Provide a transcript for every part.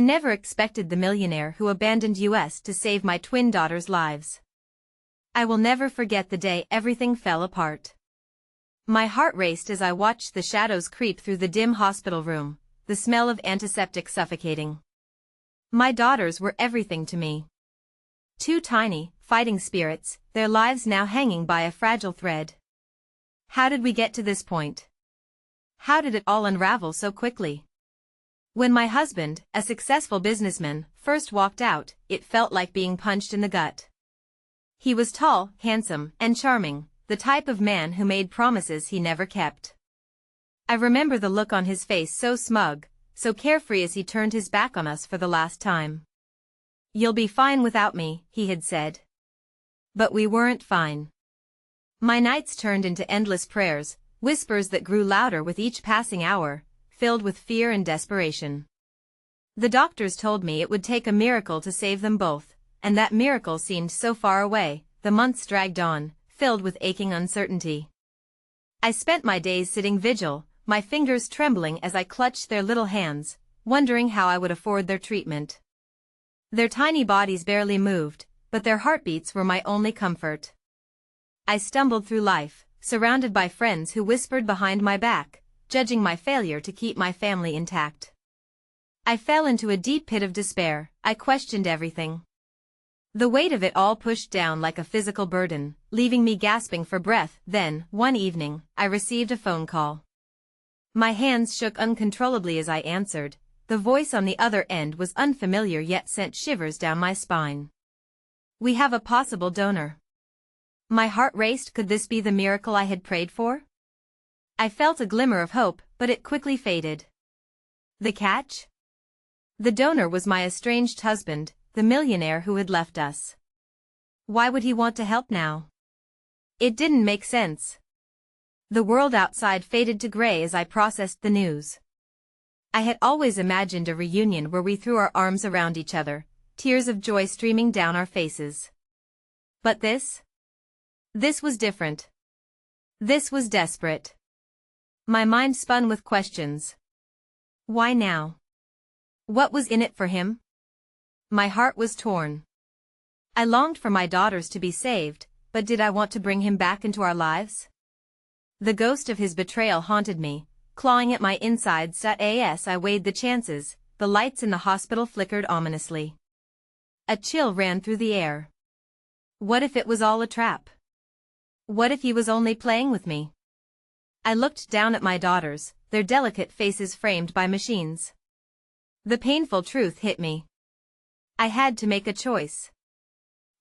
I never expected the millionaire who abandoned us to save my twin daughters' lives. I will never forget the day everything fell apart. My heart raced as I watched the shadows creep through the dim hospital room, the smell of antiseptic suffocating. My daughters were everything to me. Two tiny, fighting spirits, their lives now hanging by a fragile thread. How did we get to this point? How did it all unravel so quickly? When my husband, a successful businessman, first walked out, it felt like being punched in the gut. He was tall, handsome, and charming, the type of man who made promises he never kept. I remember the look on his face, so smug, so carefree, as he turned his back on us for the last time. "You'll be fine without me," he had said. But we weren't fine. My nights turned into endless prayers, whispers that grew louder with each passing hour, filled with fear and desperation. The doctors told me it would take a miracle to save them both, and that miracle seemed so far away. The months dragged on, filled with aching uncertainty. I spent my days sitting vigil, my fingers trembling as I clutched their little hands, wondering how I would afford their treatment. Their tiny bodies barely moved, but their heartbeats were my only comfort. I stumbled through life, surrounded by friends who whispered behind my back, judging my failure to keep my family intact. I fell into a deep pit of despair. I questioned everything. The weight of it all pushed down like a physical burden, leaving me gasping for breath. Then, one evening, I received a phone call. My hands shook uncontrollably as I answered. The voice on the other end was unfamiliar yet sent shivers down my spine. "We have a possible donor." My heart raced. Could this be the miracle I had prayed for? I felt a glimmer of hope, but it quickly faded. The catch? The donor was my estranged husband, the millionaire who had left us. Why would he want to help now? It didn't make sense. The world outside faded to gray as I processed the news. I had always imagined a reunion where we threw our arms around each other, tears of joy streaming down our faces. But this was different. This was desperate. My mind spun with questions. Why now? What was in it for him? My heart was torn. I longed for my daughters to be saved, but did I want to bring him back into our lives? The ghost of his betrayal haunted me, clawing at my insides. As I weighed the chances, the lights in the hospital flickered ominously. A chill ran through the air. What if it was all a trap? What if he was only playing with me? I looked down at my daughters, their delicate faces framed by machines. The painful truth hit me. I had to make a choice.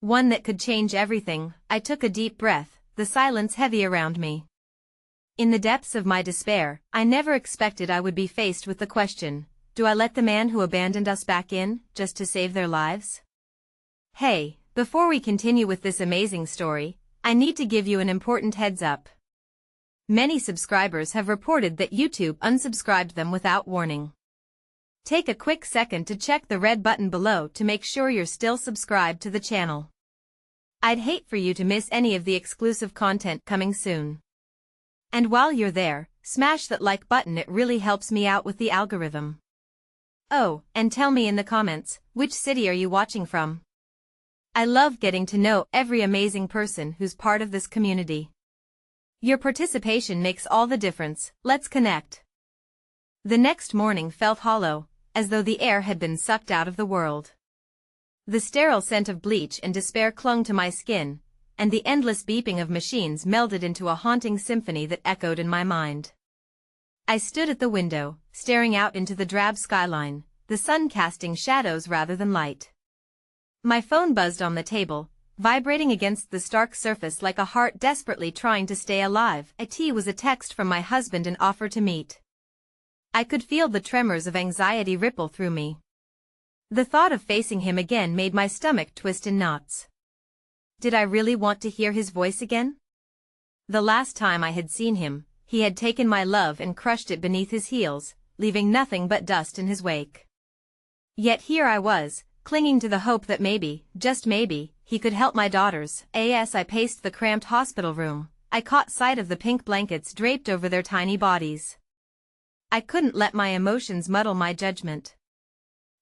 One that could change everything. I took a deep breath, the silence heavy around me. In the depths of my despair, I never expected I would be faced with the question, do I let the man who abandoned us back in, just to save their lives? Hey, before we continue with this amazing story, I need to give you an important heads up. Many subscribers have reported that YouTube unsubscribed them without warning. Take a quick second to check the red button below to make sure you're still subscribed to the channel. I'd hate for you to miss any of the exclusive content coming soon. And while you're there, smash that like button, it really helps me out with the algorithm. Oh, and tell me in the comments, which city are you watching from? I love getting to know every amazing person who's part of this community. Your participation makes all the difference. Let's connect. The next morning felt hollow, as though the air had been sucked out of the world. The sterile scent of bleach and despair clung to my skin, and the endless beeping of machines melded into a haunting symphony that echoed in my mind. I stood at the window, staring out into the drab skyline, the sun casting shadows rather than light. My phone buzzed on the table, vibrating against the stark surface like a heart desperately trying to stay alive. It was a text from my husband, an offer to meet. I could feel the tremors of anxiety ripple through me. The thought of facing him again made my stomach twist in knots. Did I really want to hear his voice again? The last time I had seen him, he had taken my love and crushed it beneath his heels, leaving nothing but dust in his wake. Yet here I was, clinging to the hope that maybe, just maybe, he could help my daughters. As I paced the cramped hospital room, I caught sight of the pink blankets draped over their tiny bodies. I couldn't let my emotions muddle my judgment.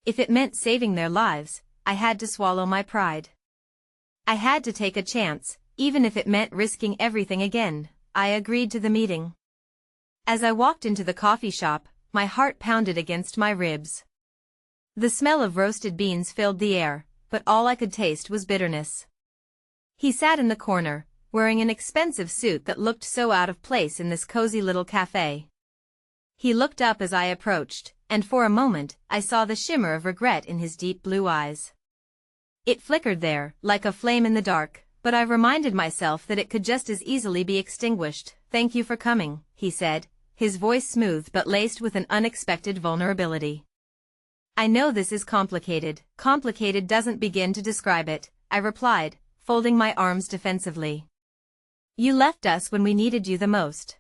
If it meant saving their lives, I had to swallow my pride. I had to take a chance, even if it meant risking everything again. I agreed to the meeting. As I walked into the coffee shop, my heart pounded against my ribs. The smell of roasted beans filled the air, but all I could taste was bitterness. He sat in the corner, wearing an expensive suit that looked so out of place in this cozy little cafe. He looked up as I approached, and for a moment, I saw the shimmer of regret in his deep blue eyes. It flickered there, like a flame in the dark, but I reminded myself that it could just as easily be extinguished. "Thank you for coming," he said, his voice smooth but laced with an unexpected vulnerability. "I know this is complicated. Complicated doesn't begin to describe it," I replied, folding my arms defensively. "You left us when we needed you the most.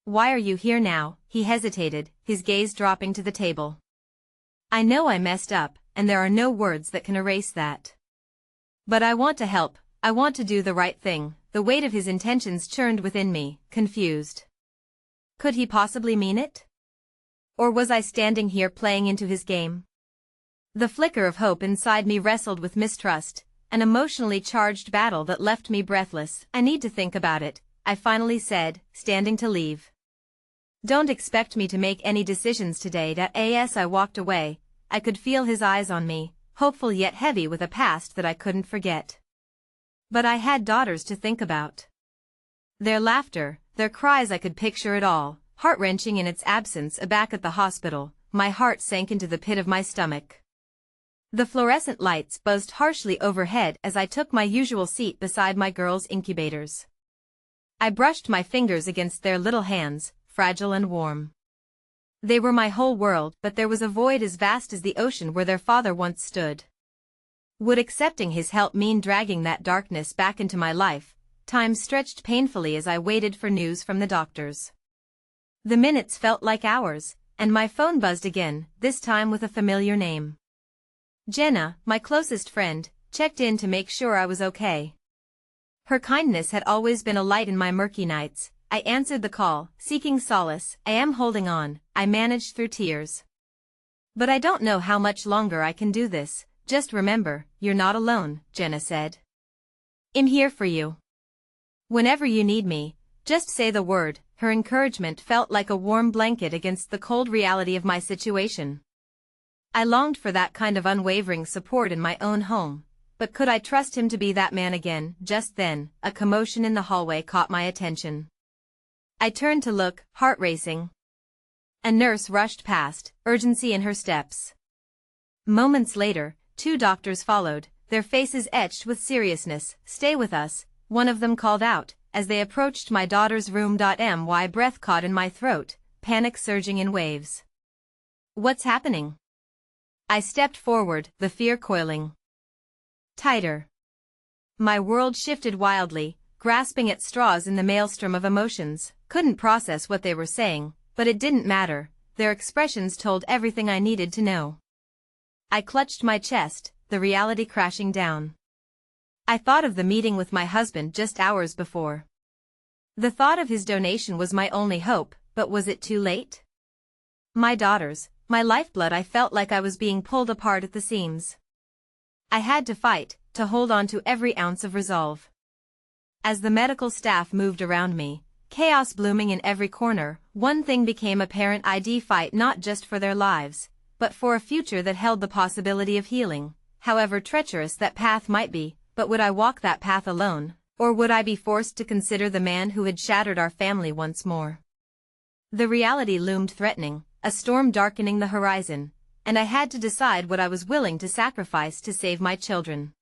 Why are you here now?" He hesitated, his gaze dropping to the table. "I know I messed up, and there are no words that can erase that. But I want to help, I want to do the right thing." The weight of his intentions churned within me, confused. Could he possibly mean it? Or was I standing here playing into his game? The flicker of hope inside me wrestled with mistrust, an emotionally charged battle that left me breathless. "I need to think about it," I finally said, standing to leave. "Don't expect me to make any decisions today." As I walked away, I could feel his eyes on me, hopeful yet heavy with a past that I couldn't forget. But I had daughters to think about. Their laughter, their cries, I could picture it all, heart-wrenching in its absence. Back at the hospital, my heart sank into the pit of my stomach. The fluorescent lights buzzed harshly overhead as I took my usual seat beside my girls' incubators. I brushed my fingers against their little hands, fragile and warm. They were my whole world, but there was a void as vast as the ocean where their father once stood. Would accepting his help mean dragging that darkness back into my life? Time stretched painfully as I waited for news from the doctors. The minutes felt like hours, and my phone buzzed again, this time with a familiar name. Jenna, my closest friend, checked in to make sure I was okay. Her kindness had always been a light in my murky nights. I answered the call, seeking solace. "I am holding on," I managed through tears. "But I don't know how much longer I can do this. Just remember, you're not alone," Jenna said. "I'm here for you. Whenever you need me, just say the word." Her encouragement felt like a warm blanket against the cold reality of my situation. I longed for that kind of unwavering support in my own home, but could I trust him to be that man again? Just then, a commotion in the hallway caught my attention. I turned to look, heart racing. A nurse rushed past, urgency in her steps. Moments later, 2 doctors followed, their faces etched with seriousness. "Stay with us," one of them called out, as they approached my daughter's room. My breath caught in my throat, panic surging in waves. "What's happening?" I stepped forward, the fear coiling tighter. My world shifted wildly, grasping at straws in the maelstrom of emotions. Couldn't process what they were saying, but it didn't matter, their expressions told everything I needed to know. I clutched my chest, the reality crashing down. I thought of the meeting with my husband just hours before. The thought of his donation was my only hope, but was it too late? My daughters, my lifeblood. I felt like I was being pulled apart at the seams. I had to fight, to hold on to every ounce of resolve. As the medical staff moved around me, chaos blooming in every corner, one thing became apparent: I'd fight not just for their lives, but for a future that held the possibility of healing, however treacherous that path might be. But would I walk that path alone, or would I be forced to consider the man who had shattered our family once more? The reality loomed threatening, a storm darkening the horizon, and I had to decide what I was willing to sacrifice to save my children.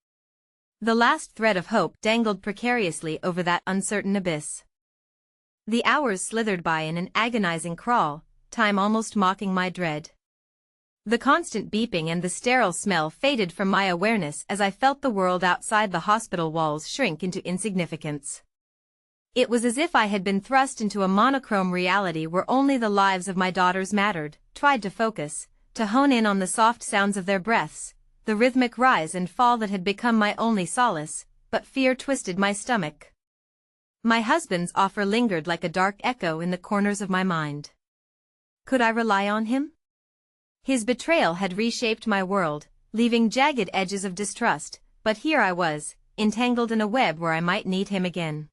The last thread of hope dangled precariously over that uncertain abyss. The hours slithered by in an agonizing crawl, time almost mocking my dread. The constant beeping and the sterile smell faded from my awareness as I felt the world outside the hospital walls shrink into insignificance. It was as if I had been thrust into a monochrome reality where only the lives of my daughters mattered. Tried to focus, to hone in on the soft sounds of their breaths, the rhythmic rise and fall that had become my only solace, but fear twisted my stomach. My husband's offer lingered like a dark echo in the corners of my mind. Could I rely on him? His betrayal had reshaped my world, leaving jagged edges of distrust, but here I was, entangled in a web where I might need him again.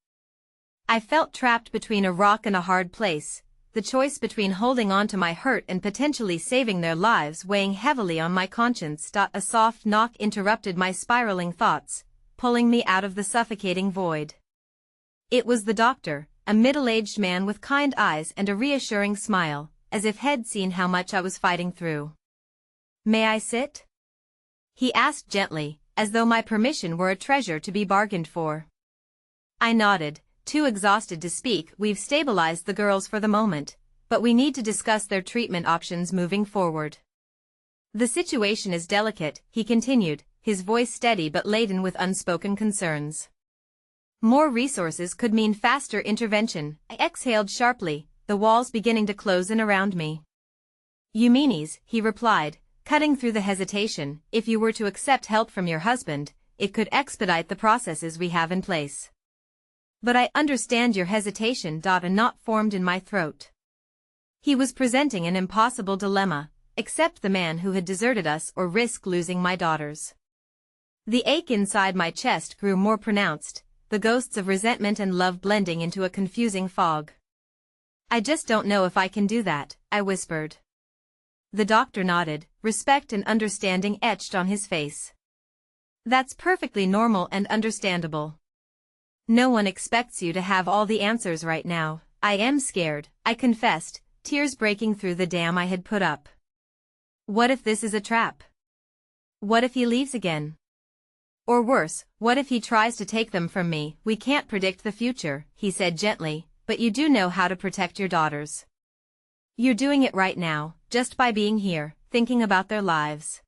I felt trapped between a rock and a hard place, the choice between holding on to my hurt and potentially saving their lives weighing heavily on my conscience. A soft knock interrupted my spiraling thoughts, pulling me out of the suffocating void. It was the doctor, a middle-aged man with kind eyes and a reassuring smile, as if he'd seen how much I was fighting through. "May I sit?" he asked gently, as though my permission were a treasure to be bargained for. I nodded, too exhausted to speak. "We've stabilized the girls for the moment, but we need to discuss their treatment options moving forward. The situation is delicate," he continued, his voice steady but laden with unspoken concerns. "More resources could mean faster intervention." I exhaled sharply, the walls beginning to close in around me. "You meanies," he replied, cutting through the hesitation. "If you were to accept help from your husband, it could expedite the processes we have in place." "But I understand your hesitation." A knot formed in my throat. He was presenting an impossible dilemma: accept the man who had deserted us or risk losing my daughters. The ache inside my chest grew more pronounced, the ghosts of resentment and love blending into a confusing fog. "I just don't know if I can do that," I whispered. The doctor nodded, respect and understanding etched on his face. "That's perfectly normal and understandable. No one expects you to have all the answers right now." "I am scared," I confessed, tears breaking through the dam I had put up. "What if this is a trap? What if he leaves again? Or worse, what if he tries to take them from me?" "We can't predict the future," he said gently, "but you do know how to protect your daughters. You're doing it right now, just by being here, thinking about their lives.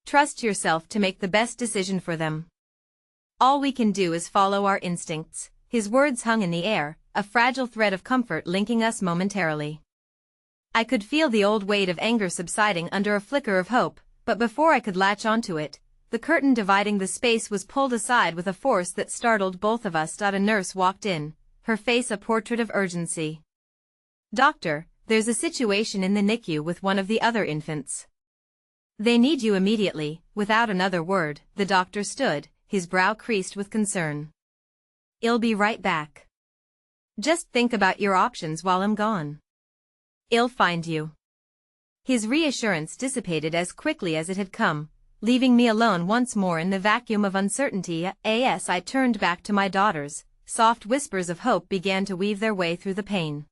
Trust yourself to make the best decision for them. All we can do is follow our instincts." His words hung in the air, a fragile thread of comfort linking us momentarily. I could feel the old weight of anger subsiding under a flicker of hope, but before I could latch onto it, the curtain dividing the space was pulled aside with a force that startled both of us. A nurse walked in, her face a portrait of urgency. "Doctor, there's a situation in the NICU with one of the other infants. They need you immediately." Without another word, the doctor stood, his brow creased with concern. "I'll be right back. Just think about your options while I'm gone. I'll find you." His reassurance dissipated as quickly as it had come, leaving me alone once more in the vacuum of uncertainty. As I turned back to my daughters, soft whispers of hope began to weave their way through the pain.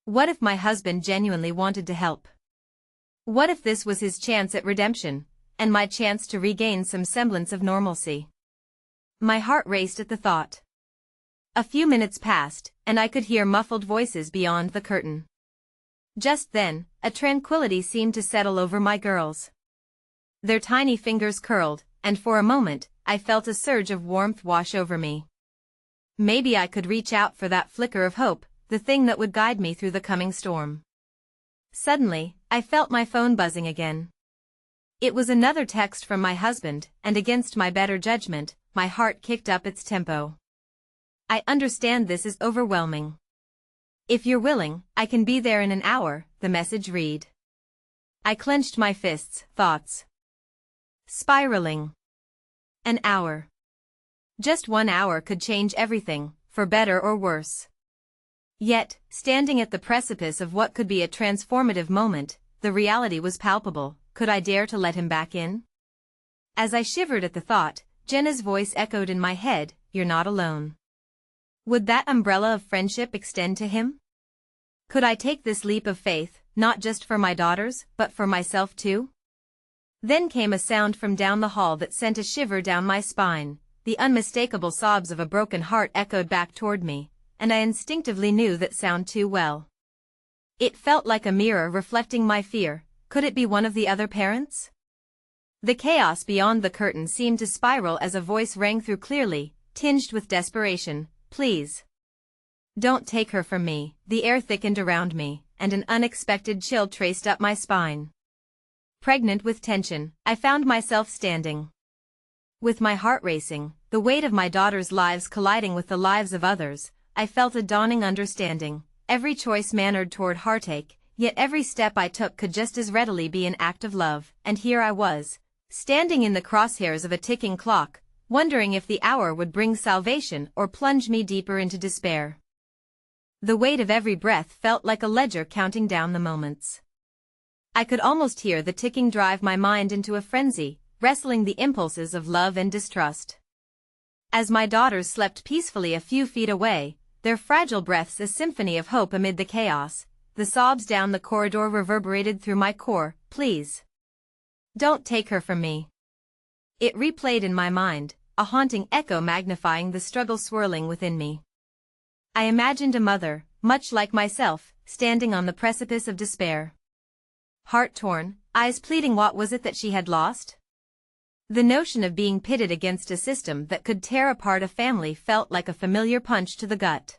What if my husband genuinely wanted to help? What if this was his chance at redemption, and my chance to regain some semblance of normalcy? My heart raced at the thought. A few minutes passed, and I could hear muffled voices beyond the curtain. Just then, a tranquility seemed to settle over my girls. Their tiny fingers curled, and for a moment, I felt a surge of warmth wash over me. Maybe I could reach out for that flicker of hope, the thing that would guide me through the coming storm. Suddenly, I felt my phone buzzing again. It was another text from my husband, and against my better judgment, my heart kicked up its tempo. "I understand this is overwhelming. If you're willing, I can be there in an hour," the message read. I clenched my fists, thoughts spiraling. An hour. Just 1 hour could change everything, for better or worse. Yet, standing at the precipice of what could be a transformative moment, the reality was palpable. Could I dare to let him back in? As I shivered at the thought, Jenna's voice echoed in my head, "You're not alone." Would that umbrella of friendship extend to him? Could I take this leap of faith, not just for my daughters, but for myself too? Then came a sound from down the hall that sent a shiver down my spine. The unmistakable sobs of a broken heart echoed back toward me, and I instinctively knew that sound too well. It felt like a mirror reflecting my fear. Could it be one of the other parents? The chaos beyond the curtain seemed to spiral as a voice rang through clearly, tinged with desperation. "Please. Don't take her from me." The air thickened around me, and an unexpected chill traced up my spine. Pregnant with tension, I found myself standing. With my heart racing, the weight of my daughters' lives colliding with the lives of others, I felt a dawning understanding. Every choice mannered toward heartache, yet every step I took could just as readily be an act of love, and here I was, standing in the crosshairs of a ticking clock, wondering if the hour would bring salvation or plunge me deeper into despair. The weight of every breath felt like a ledger counting down the moments. I could almost hear the ticking drive my mind into a frenzy, wrestling the impulses of love and distrust. As my daughters slept peacefully a few feet away, their fragile breaths a symphony of hope amid the chaos, the sobs down the corridor reverberated through my core. Please, don't take her from me. It replayed in my mind, a haunting echo magnifying the struggle swirling within me. I imagined a mother, much like myself, standing on the precipice of despair. Heart torn, eyes pleading, what was it that she had lost? The notion of being pitted against a system that could tear apart a family felt like a familiar punch to the gut.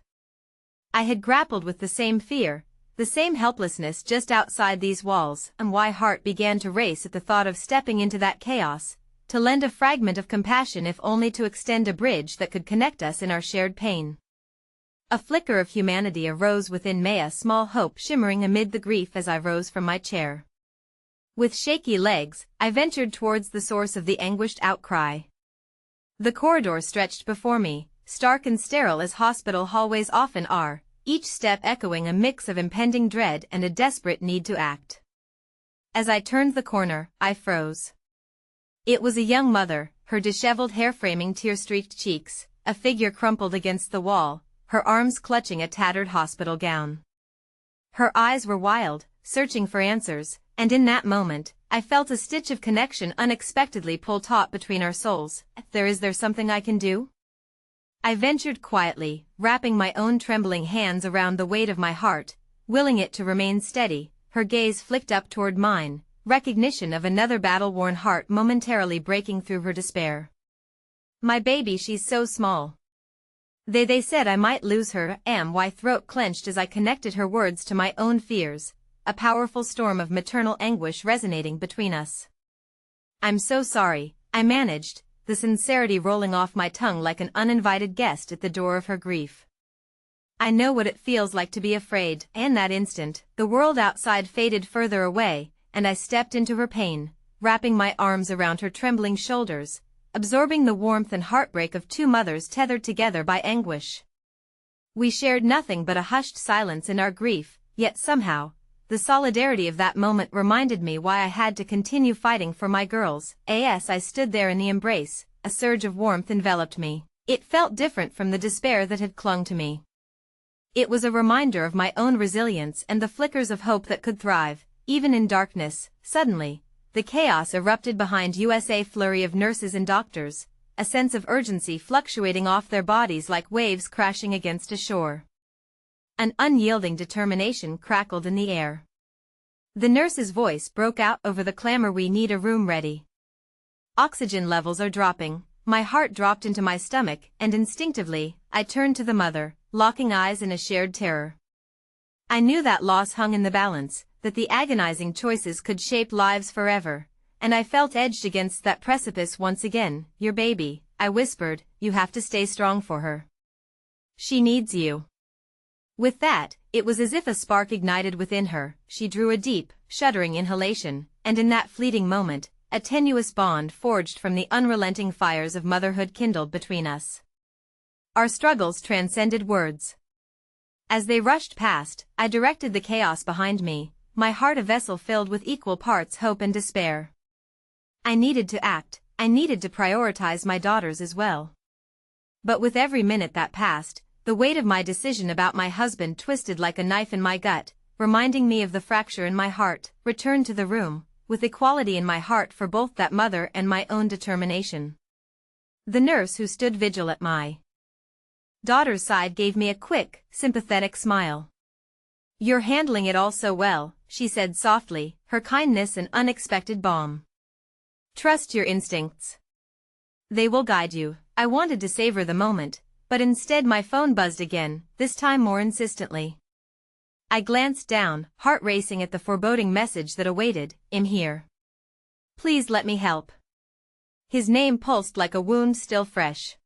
I had grappled with the same fear, the same helplessness just outside these walls, and my heart began to race at the thought of stepping into that chaos, to lend a fragment of compassion if only to extend a bridge that could connect us in our shared pain. A flicker of humanity arose within me, a small hope shimmering amid the grief as I rose from my chair. With shaky legs, I ventured towards the source of the anguished outcry. The corridor stretched before me, stark and sterile as hospital hallways often are, each step echoing a mix of impending dread and a desperate need to act. As I turned the corner, I froze. It was a young mother, her disheveled hair framing tear-streaked cheeks, a figure crumpled against the wall, her arms clutching a tattered hospital gown. Her eyes were wild, searching for answers, and in that moment, I felt a stitch of connection unexpectedly pull taut between our souls. Is there something I can do? I ventured quietly, wrapping my own trembling hands around the weight of my heart, willing it to remain steady. Her gaze flicked up toward mine, recognition of another battle-worn heart momentarily breaking through her despair. My baby, she's so small. They said I might lose her. My throat clenched as I connected her words to my own fears, a powerful storm of maternal anguish resonating between us. I'm so sorry, I managed, the sincerity rolling off my tongue like an uninvited guest at the door of her grief. I know what it feels like to be afraid. In that instant, the world outside faded further away, and I stepped into her pain, wrapping my arms around her trembling shoulders, absorbing the warmth and heartbreak of two mothers tethered together by anguish. We shared nothing but a hushed silence in our grief, yet somehow, the solidarity of that moment reminded me why I had to continue fighting for my girls. As I stood there in the embrace, a surge of warmth enveloped me. It felt different from the despair that had clung to me. It was a reminder of my own resilience and the flickers of hope that could thrive, even in darkness. Suddenly, the chaos erupted behind us, a flurry of nurses and doctors, a sense of urgency fluctuating off their bodies like waves crashing against a shore. An unyielding determination crackled in the air. The nurse's voice broke out over the clamor, we need a room ready. Oxygen levels are dropping. My heart dropped into my stomach, and instinctively, I turned to the mother, locking eyes in a shared terror. I knew that loss hung in the balance, that the agonizing choices could shape lives forever, and I felt edged against that precipice once again. Your baby, I whispered, you have to stay strong for her. She needs you. With that, it was as if a spark ignited within her. She drew a deep, shuddering inhalation, and in that fleeting moment, a tenuous bond forged from the unrelenting fires of motherhood kindled between us. Our struggles transcended words. As they rushed past, I directed the chaos behind me, my heart a vessel filled with equal parts hope and despair. I needed to act, I needed to prioritize my daughters as well. But with every minute that passed, the weight of my decision about my husband twisted like a knife in my gut, reminding me of the fracture in my heart. Returned to the room, with equality in my heart for both that mother and my own determination. The nurse who stood vigil at my daughter's side gave me a quick, sympathetic smile. You're handling it all so well, she said softly, her kindness an unexpected balm. Trust your instincts. They will guide you. I wanted to savor the moment, but instead my phone buzzed again, this time more insistently. I glanced down, heart racing at the foreboding message that awaited. I'm here. Please let me help. His name pulsed like a wound still fresh.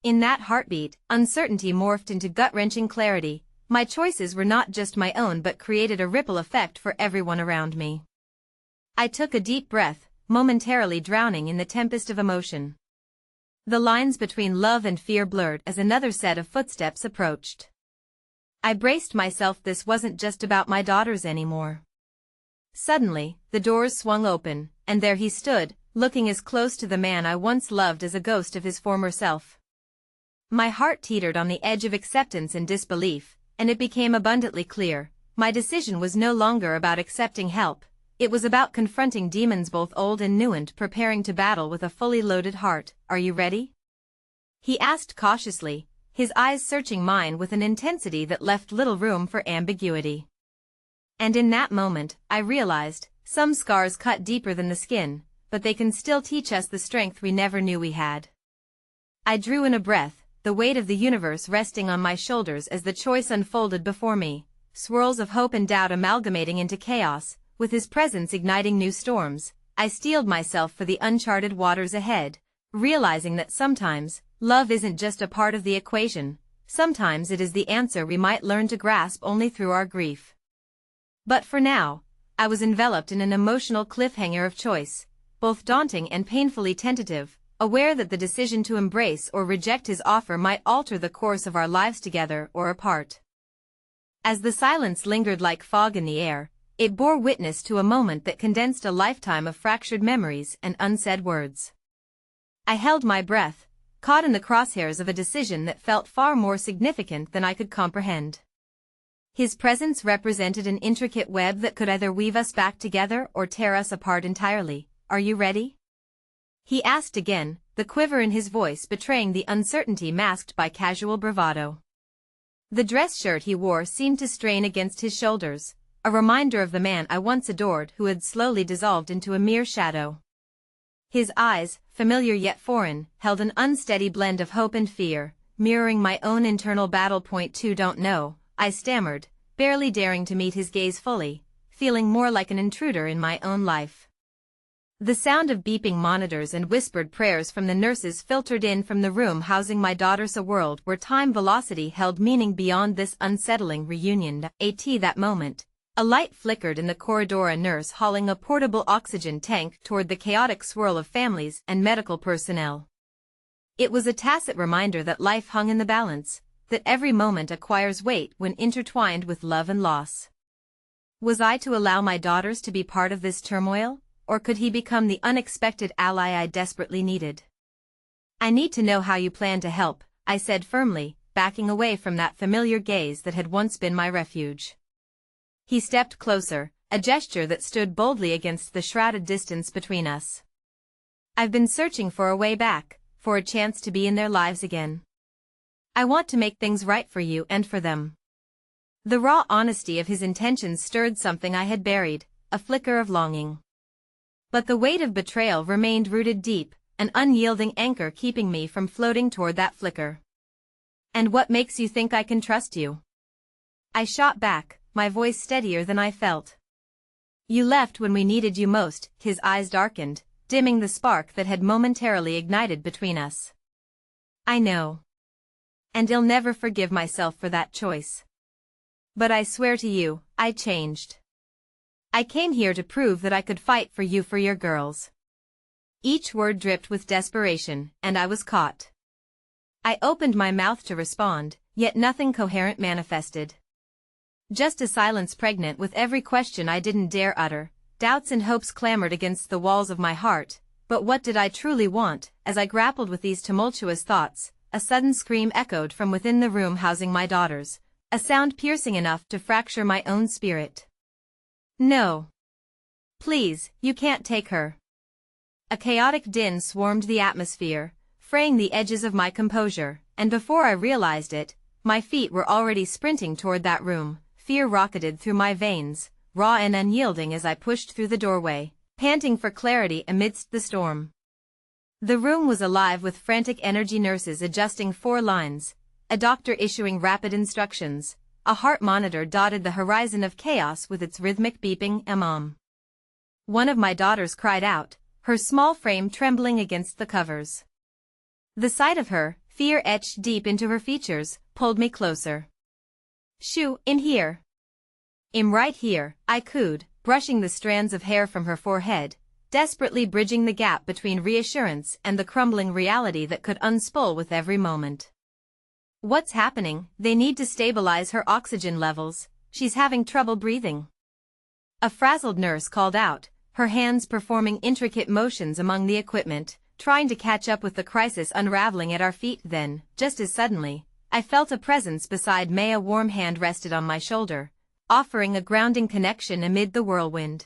In that heartbeat, uncertainty morphed into gut-wrenching clarity. my choices were not just my own but created a ripple effect for everyone around me. I took a deep breath, momentarily drowning in the tempest of emotion. The lines between love and fear blurred as another set of footsteps approached. I braced myself. This wasn't just about my daughters anymore. Suddenly, the doors swung open, and there he stood, looking as close to the man I once loved as a ghost of his former self. My heart teetered on the edge of acceptance and disbelief, and it became abundantly clear, my decision was no longer about accepting help, it was about confronting demons both old and new and preparing to battle with a fully loaded heart. Are you ready? He asked cautiously, his eyes searching mine with an intensity that left little room for ambiguity. And in that moment, I realized, some scars cut deeper than the skin, but they can still teach us the strength we never knew we had. I drew in a breath, the weight of the universe resting on my shoulders as the choice unfolded before me, swirls of hope and doubt amalgamating into chaos, with his presence igniting new storms. I steeled myself for the uncharted waters ahead, realizing that sometimes, love isn't just a part of the equation, sometimes it is the answer we might learn to grasp only through our grief. But for now, I was enveloped in an emotional cliffhanger of choice, both daunting and painfully tentative, aware that the decision to embrace or reject his offer might alter the course of our lives together or apart. As the silence lingered like fog in the air, it bore witness to a moment that condensed a lifetime of fractured memories and unsaid words. I held my breath, caught in the crosshairs of a decision that felt far more significant than I could comprehend. His presence represented an intricate web that could either weave us back together or tear us apart entirely. Are you ready? He asked again, the quiver in his voice betraying the uncertainty masked by casual bravado. The dress shirt he wore seemed to strain against his shoulders, a reminder of the man I once adored who had slowly dissolved into a mere shadow. His eyes, familiar yet foreign, held an unsteady blend of hope and fear, mirroring my own internal battle. Don't know, I stammered, barely daring to meet his gaze fully, feeling more like an intruder in my own life. The sound of beeping monitors and whispered prayers from the nurses filtered in from the room housing my daughters, a world where time velocity held meaning beyond this unsettling reunion. That moment, a light flickered in the corridor, a nurse hauling a portable oxygen tank toward the chaotic swirl of families and medical personnel. It was a tacit reminder that life hung in the balance, that every moment acquires weight when intertwined with love and loss. Was I to allow my daughters to be part of this turmoil? Or could he become the unexpected ally I desperately needed? I need to know how you plan to help, I said firmly, backing away from that familiar gaze that had once been my refuge. He stepped closer, a gesture that stood boldly against the shrouded distance between us. I've been searching for a way back, for a chance to be in their lives again. I want to make things right for you and for them. The raw honesty of his intentions stirred something I had buried, a flicker of longing. But the weight of betrayal remained rooted deep, an unyielding anchor keeping me from floating toward that flicker. And what makes you think I can trust you? I shot back, my voice steadier than I felt. You left when we needed you most. His eyes darkened, dimming the spark that had momentarily ignited between us. I know. And I'll never forgive myself for that choice. But I swear to you, I changed. I came here to prove that I could fight for you, for your girls. Each word dripped with desperation, and I was caught. I opened my mouth to respond, yet nothing coherent manifested. Just a silence pregnant with every question I didn't dare utter. Doubts and hopes clamored against the walls of my heart, but what did I truly want? As I grappled with these tumultuous thoughts, a sudden scream echoed from within the room housing my daughters, a sound piercing enough to fracture my own spirit. No. Please, you can't take her. A chaotic din swarmed the atmosphere, fraying the edges of my composure, and before I realized it, my feet were already sprinting toward that room. Fear rocketed through my veins, raw and unyielding as I pushed through the doorway, panting for clarity amidst the storm. The room was alive with frantic energy, nurses adjusting 4 lines, a doctor issuing rapid instructions. A heart monitor dotted the horizon of chaos with its rhythmic beeping. Mom. One of my daughters cried out, her small frame trembling against the covers. The sight of her, fear etched deep into her features, pulled me closer. Shoo, in here. I'm right here, I cooed, brushing the strands of hair from her forehead, desperately bridging the gap between reassurance and the crumbling reality that could unspool with every moment. What's happening? They need to stabilize her oxygen levels, she's having trouble breathing. A frazzled nurse called out, her hands performing intricate motions among the equipment, trying to catch up with the crisis unraveling at our feet. Then, just as suddenly, I felt a presence beside me. A warm hand rested on my shoulder, offering a grounding connection amid the whirlwind.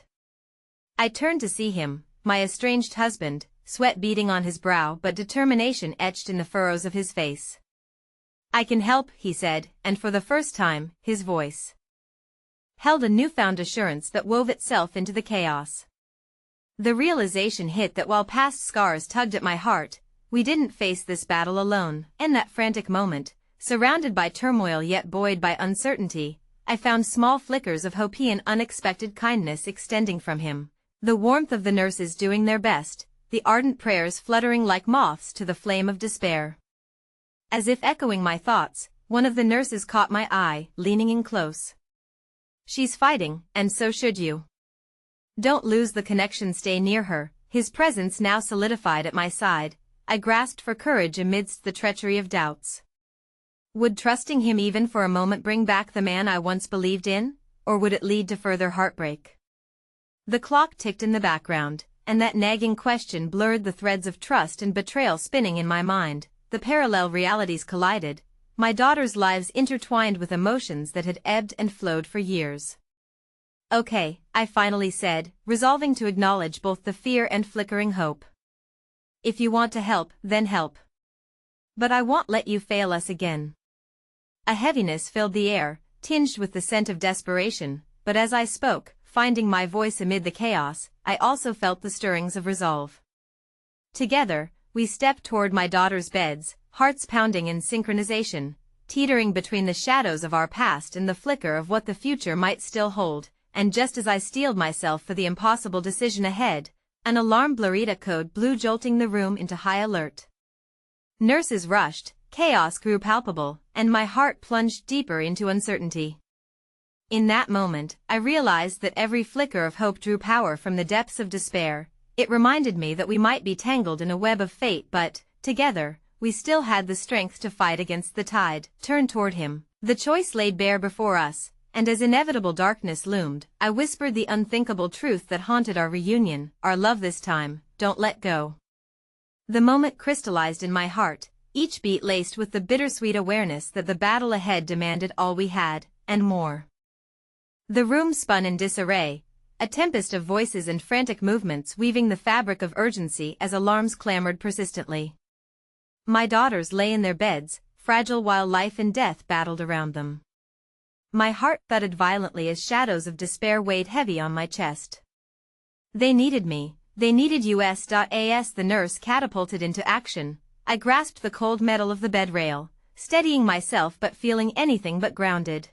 I turned to see him, my estranged husband, sweat beading on his brow but determination etched in the furrows of his face. I can help, he said, and for the first time, his voice held a newfound assurance that wove itself into the chaos. The realization hit that while past scars tugged at my heart, we didn't face this battle alone. In that frantic moment, surrounded by turmoil yet buoyed by uncertainty, I found small flickers of hope and unexpected kindness extending from him. The warmth of the nurses doing their best, the ardent prayers fluttering like moths to the flame of despair. As if echoing my thoughts, one of the nurses caught my eye, leaning in close. She's fighting, and so should you. Don't lose the connection, stay near her. His presence now solidified at my side. I grasped for courage amidst the treachery of doubts. Would trusting him even for a moment bring back the man I once believed in, or would it lead to further heartbreak? The clock ticked in the background, and that nagging question blurred the threads of trust and betrayal spinning in my mind. The parallel realities collided, my daughter's lives intertwined with emotions that had ebbed and flowed for years. Okay, I finally said, resolving to acknowledge both the fear and flickering hope. If you want to help, then help. But I won't let you fail us again. A heaviness filled the air, tinged with the scent of desperation, but as I spoke, finding my voice amid the chaos, I also felt the stirrings of resolve. Together, we stepped toward my daughter's beds, hearts pounding in synchronization, teetering between the shadows of our past and the flicker of what the future might still hold. And just as I steeled myself for the impossible decision ahead, an alarm blurrita code blew, jolting the room into high alert. Nurses rushed, chaos grew palpable, and my heart plunged deeper into uncertainty. In that moment, I realized that every flicker of hope drew power from the depths of despair. It reminded me that we might be tangled in a web of fate, but, together, we still had the strength to fight against the tide. Turned toward him. The choice laid bare before us. And as inevitable darkness loomed, I whispered the unthinkable truth that haunted our reunion, our love this time, don't let go. The moment crystallized in my heart, each beat laced with the bittersweet awareness that the battle ahead demanded all we had, and more. The room spun in disarray, a tempest of voices and frantic movements weaving the fabric of urgency as alarms clamored persistently. My daughters lay in their beds, fragile while life and death battled around them. My heart thudded violently as shadows of despair weighed heavy on my chest. They needed me, they needed us. The nurse catapulted into action. I grasped the cold metal of the bed rail, steadying myself but feeling anything but grounded.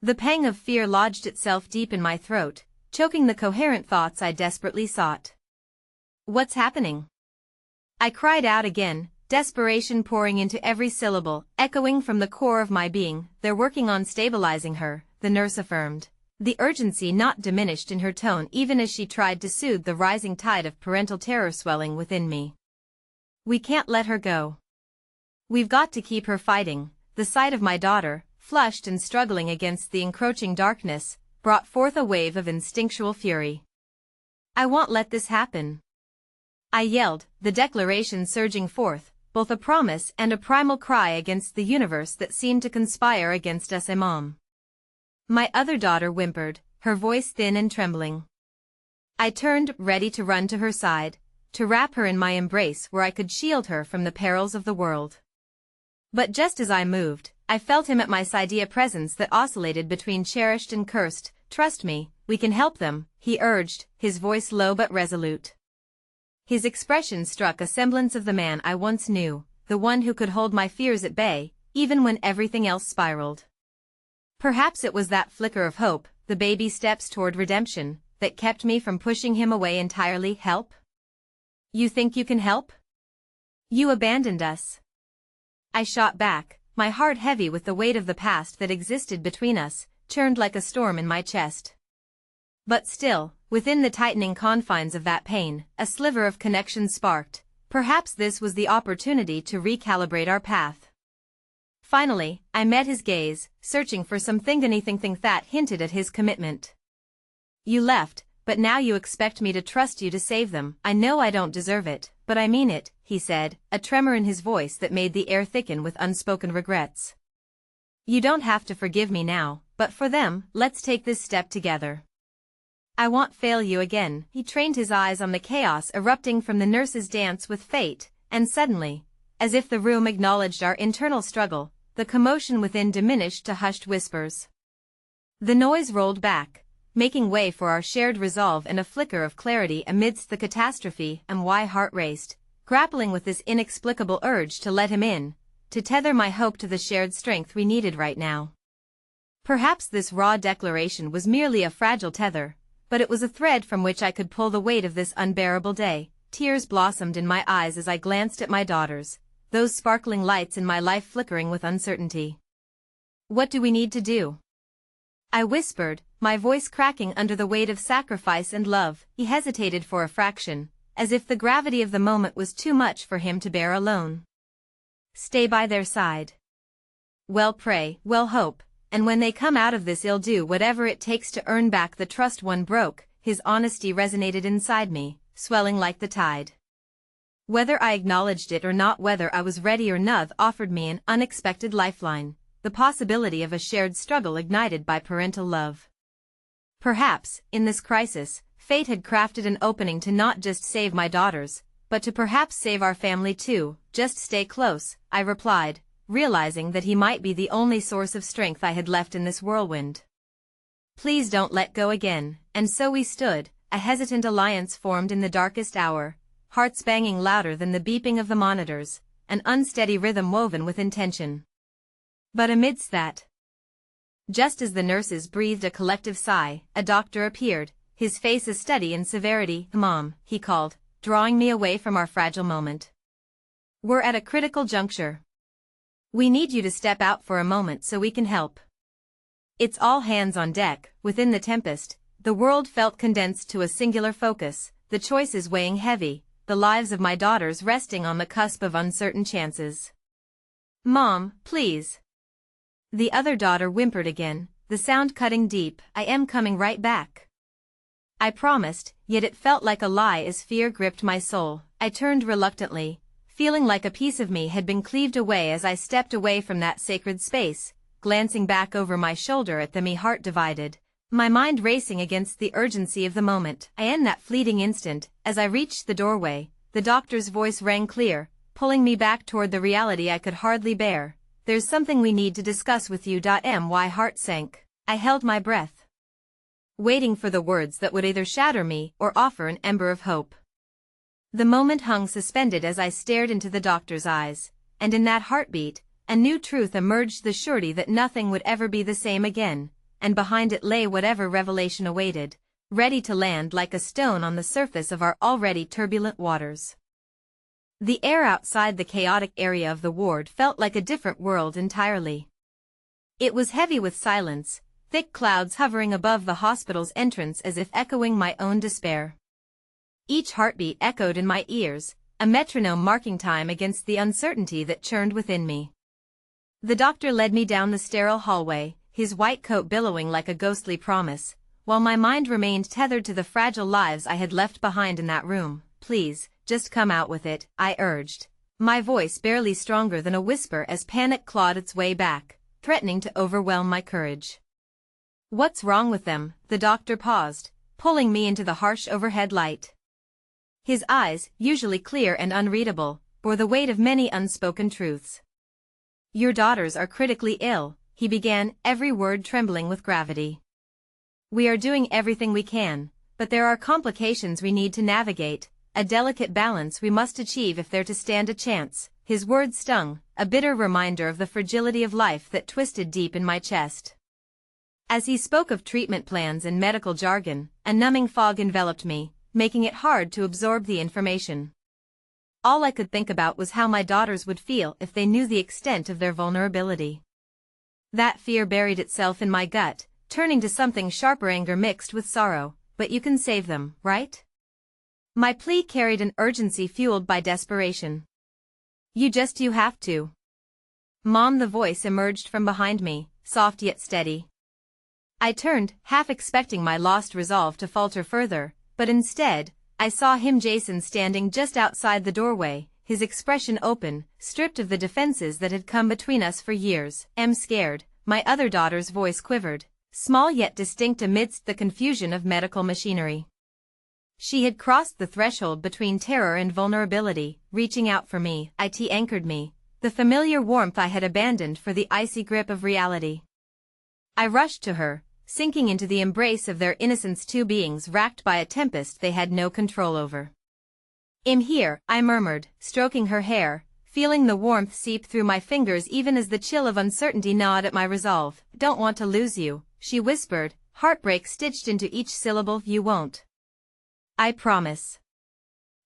The pang of fear lodged itself deep in my throat, choking the coherent thoughts I desperately sought. What's happening? I cried out again, desperation pouring into every syllable, echoing from the core of my being. They're working on stabilizing her, the nurse affirmed, the urgency not diminished in her tone even as she tried to soothe the rising tide of parental terror swelling within me. We can't let her go. We've got to keep her fighting. The sight of my daughter, flushed and struggling against the encroaching darkness, brought forth a wave of instinctual fury. I won't let this happen. I yelled, the declaration surging forth, both a promise and a primal cry against the universe that seemed to conspire against us. Mom. My other daughter whimpered, her voice thin and trembling. I turned, ready to run to her side, to wrap her in my embrace where I could shield her from the perils of the world. But just as I moved, I felt him at my side, a presence that oscillated between cherished and cursed. Trust me, we can help them, he urged, his voice low but resolute. His expression struck a semblance of the man I once knew, the one who could hold my fears at bay, even when everything else spiraled. Perhaps it was that flicker of hope, the baby steps toward redemption, that kept me from pushing him away entirely. Help? You think you can help? You abandoned us. I shot back, my heart heavy with the weight of the past that existed between us, churned like a storm in my chest. But still, within the tightening confines of that pain, a sliver of connection sparked. Perhaps this was the opportunity to recalibrate our path. Finally, I met his gaze, searching for anything that hinted at his commitment. You left, but now you expect me to trust you to save them. I know I don't deserve it, but I mean it, he said, a tremor in his voice that made the air thicken with unspoken regrets. You don't have to forgive me now, but for them, let's take this step together. I won't fail you again. He trained his eyes on the chaos erupting from the nurse's dance with fate, and suddenly, as if the room acknowledged our internal struggle, the commotion within diminished to hushed whispers. The noise rolled back, making way for our shared resolve and a flicker of clarity amidst the catastrophe. And my heart raced, grappling with this inexplicable urge to let him in, to tether my hope to the shared strength we needed right now. Perhaps this raw declaration was merely a fragile tether, but it was a thread from which I could pull the weight of this unbearable day. Tears blossomed in my eyes as I glanced at my daughters, those sparkling lights in my life flickering with uncertainty. What do we need to do? I whispered, my voice cracking under the weight of sacrifice and love. He hesitated for a fraction, as if the gravity of the moment was too much for him to bear alone. Stay by their side. Well, pray, well, hope, and when they come out of this, do whatever it takes to earn back the trust one broke. His honesty resonated inside me, swelling like the tide. Whether I acknowledged it or not, whether I was ready or not, offered me an unexpected lifeline, the possibility of a shared struggle ignited by parental love. Perhaps, in this crisis, fate had crafted an opening to not just save my daughters, but to perhaps save our family too. Just stay close, I replied, realizing that he might be the only source of strength I had left in this whirlwind. Please don't let go again. And so we stood, a hesitant alliance formed in the darkest hour, hearts banging louder than the beeping of the monitors, an unsteady rhythm woven with intention. But amidst that, just as the nurses breathed a collective sigh, a doctor appeared, his face a study in severity. Mom, he called, drawing me away from our fragile moment. We're at a critical juncture. We need you to step out for a moment so we can help. It's all hands on deck. Within the tempest, the world felt condensed to a singular focus, the choices weighing heavy, the lives of my daughters resting on the cusp of uncertain chances. Mom, please. The other daughter whimpered again, the sound cutting deep. I am coming right back. I promised, yet it felt like a lie as fear gripped my soul. I turned reluctantly, feeling like a piece of me had been cleaved away as I stepped away from that sacred space, glancing back over my shoulder at them, my heart divided, my mind racing against the urgency of the moment. In that fleeting instant, as I reached the doorway, the doctor's voice rang clear, pulling me back toward the reality I could hardly bear. There's something we need to discuss with you. My heart sank. I held my breath, waiting for the words that would either shatter me or offer an ember of hope. The moment hung suspended as I stared into the doctor's eyes, and in that heartbeat, a new truth emerged, the surety that nothing would ever be the same again, and behind it lay whatever revelation awaited, ready to land like a stone on the surface of our already turbulent waters. The air outside the chaotic area of the ward felt like a different world entirely. It was heavy with silence, thick clouds hovering above the hospital's entrance as if echoing my own despair. Each heartbeat echoed in my ears, a metronome marking time against the uncertainty that churned within me. The doctor led me down the sterile hallway, his white coat billowing like a ghostly promise, while my mind remained tethered to the fragile lives I had left behind in that room. Please, just come out with it, I urged, my voice barely stronger than a whisper as panic clawed its way back, threatening to overwhelm my courage. What's wrong with them? The doctor paused, pulling me into the harsh overhead light. His eyes, usually clear and unreadable, bore the weight of many unspoken truths. Your daughters are critically ill, he began, every word trembling with gravity. We are doing everything we can, but there are complications we need to navigate, a delicate balance we must achieve if they're to stand a chance. His words stung, a bitter reminder of the fragility of life that twisted deep in my chest. As he spoke of treatment plans and medical jargon, a numbing fog enveloped me, making it hard to absorb the information. all I could think about was how my daughters would feel if they knew the extent of their vulnerability. That fear buried itself in my gut, turning to something sharper, anger mixed with sorrow. But you can save them, right? My plea carried an urgency fueled by desperation. You have to. Mom, the voice emerged from behind me, soft yet steady. I turned, half expecting my lost resolve to falter further, but instead, I saw Jason standing just outside the doorway, his expression open, stripped of the defenses that had come between us for years. "I'm scared," my other daughter's voice quivered, small yet distinct amidst the confusion of medical machinery. She had crossed the threshold between terror and vulnerability, reaching out for me. It anchored me, the familiar warmth I had abandoned for the icy grip of reality. I rushed to her, sinking into the embrace of their innocence, two beings racked by a tempest they had no control over. "I'm here," I murmured, stroking her hair, feeling the warmth seep through my fingers even as the chill of uncertainty gnawed at my resolve. "Don't want to lose you," she whispered, heartbreak stitched into each syllable. "You won't." "I promise."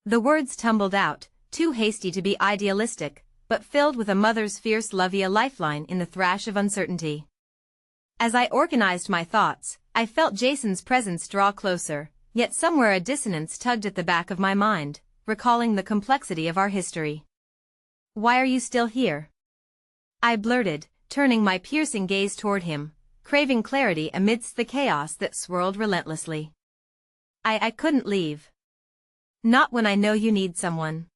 The words tumbled out, too hasty to be idealistic, but filled with a mother's fierce love, a lifeline in the thrash of uncertainty. As I organized my thoughts, I felt Jason's presence draw closer, yet somewhere a dissonance tugged at the back of my mind, recalling the complexity of our history. "Why are you still here?" I blurted, turning my piercing gaze toward him, craving clarity amidst the chaos that swirled relentlessly. I couldn't leave. Not when I know you need someone.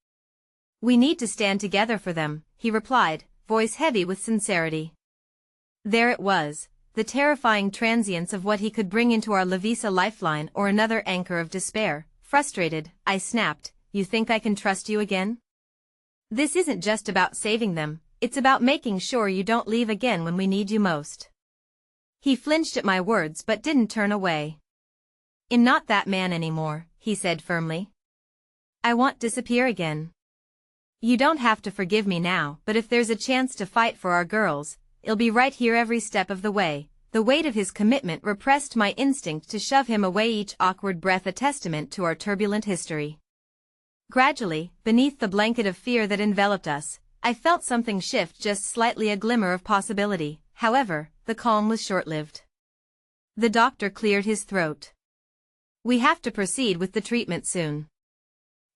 We need to stand together for them," he replied, voice heavy with sincerity. There it was, the terrifying transience of what he could bring into our Lavisa lifeline, or another anchor of despair. Frustrated, I snapped, "You think I can trust you again? This isn't just about saving them, it's about making sure you don't leave again when we need you most." He flinched at my words but didn't turn away. "I'm not that man anymore," he said firmly. "I won't disappear again. You don't have to forgive me now, but if there's a chance to fight for our girls, it'll be right here every step of the way." The weight of his commitment repressed my instinct to shove him away, each awkward breath a testament to our turbulent history. Gradually, beneath the blanket of fear that enveloped us, I felt something shift just slightly, a glimmer of possibility. However, the calm was short-lived. The doctor cleared his throat. "We have to proceed with the treatment soon."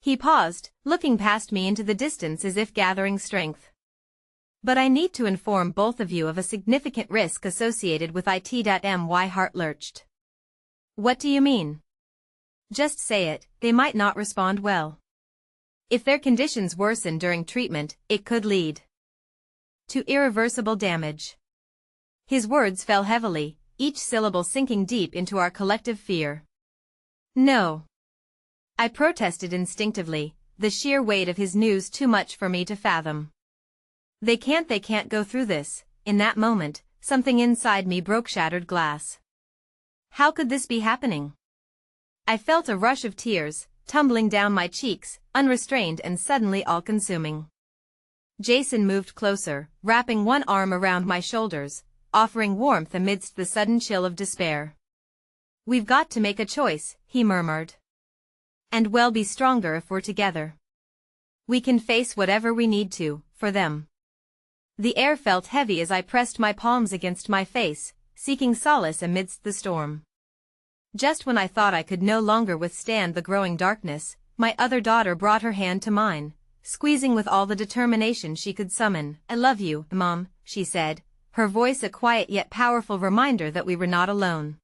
He paused, looking past me into the distance as if gathering strength. "But I need to inform both of you of a significant risk associated with it. My heart lurched. "What do you mean?" "Just say it, they might not respond well. If their conditions worsen during treatment, it could lead to irreversible damage." His words fell heavily, each syllable sinking deep into our collective fear. "No," I protested instinctively, the sheer weight of his news too much for me to fathom. They can't go through this." In that moment, something inside me broke shattered glass. How could this be happening? I felt a rush of tears, tumbling down my cheeks, unrestrained and suddenly all-consuming. Jason moved closer, wrapping one arm around my shoulders, offering warmth amidst the sudden chill of despair. "We've got to make a choice," he murmured. "And we'll be stronger if we're together. We can face whatever we need to, for them." The air felt heavy as I pressed my palms against my face, seeking solace amidst the storm. Just when I thought I could no longer withstand the growing darkness, my other daughter brought her hand to mine, squeezing with all the determination she could summon. "I love you, Mom," she said, her voice a quiet yet powerful reminder that we were not alone.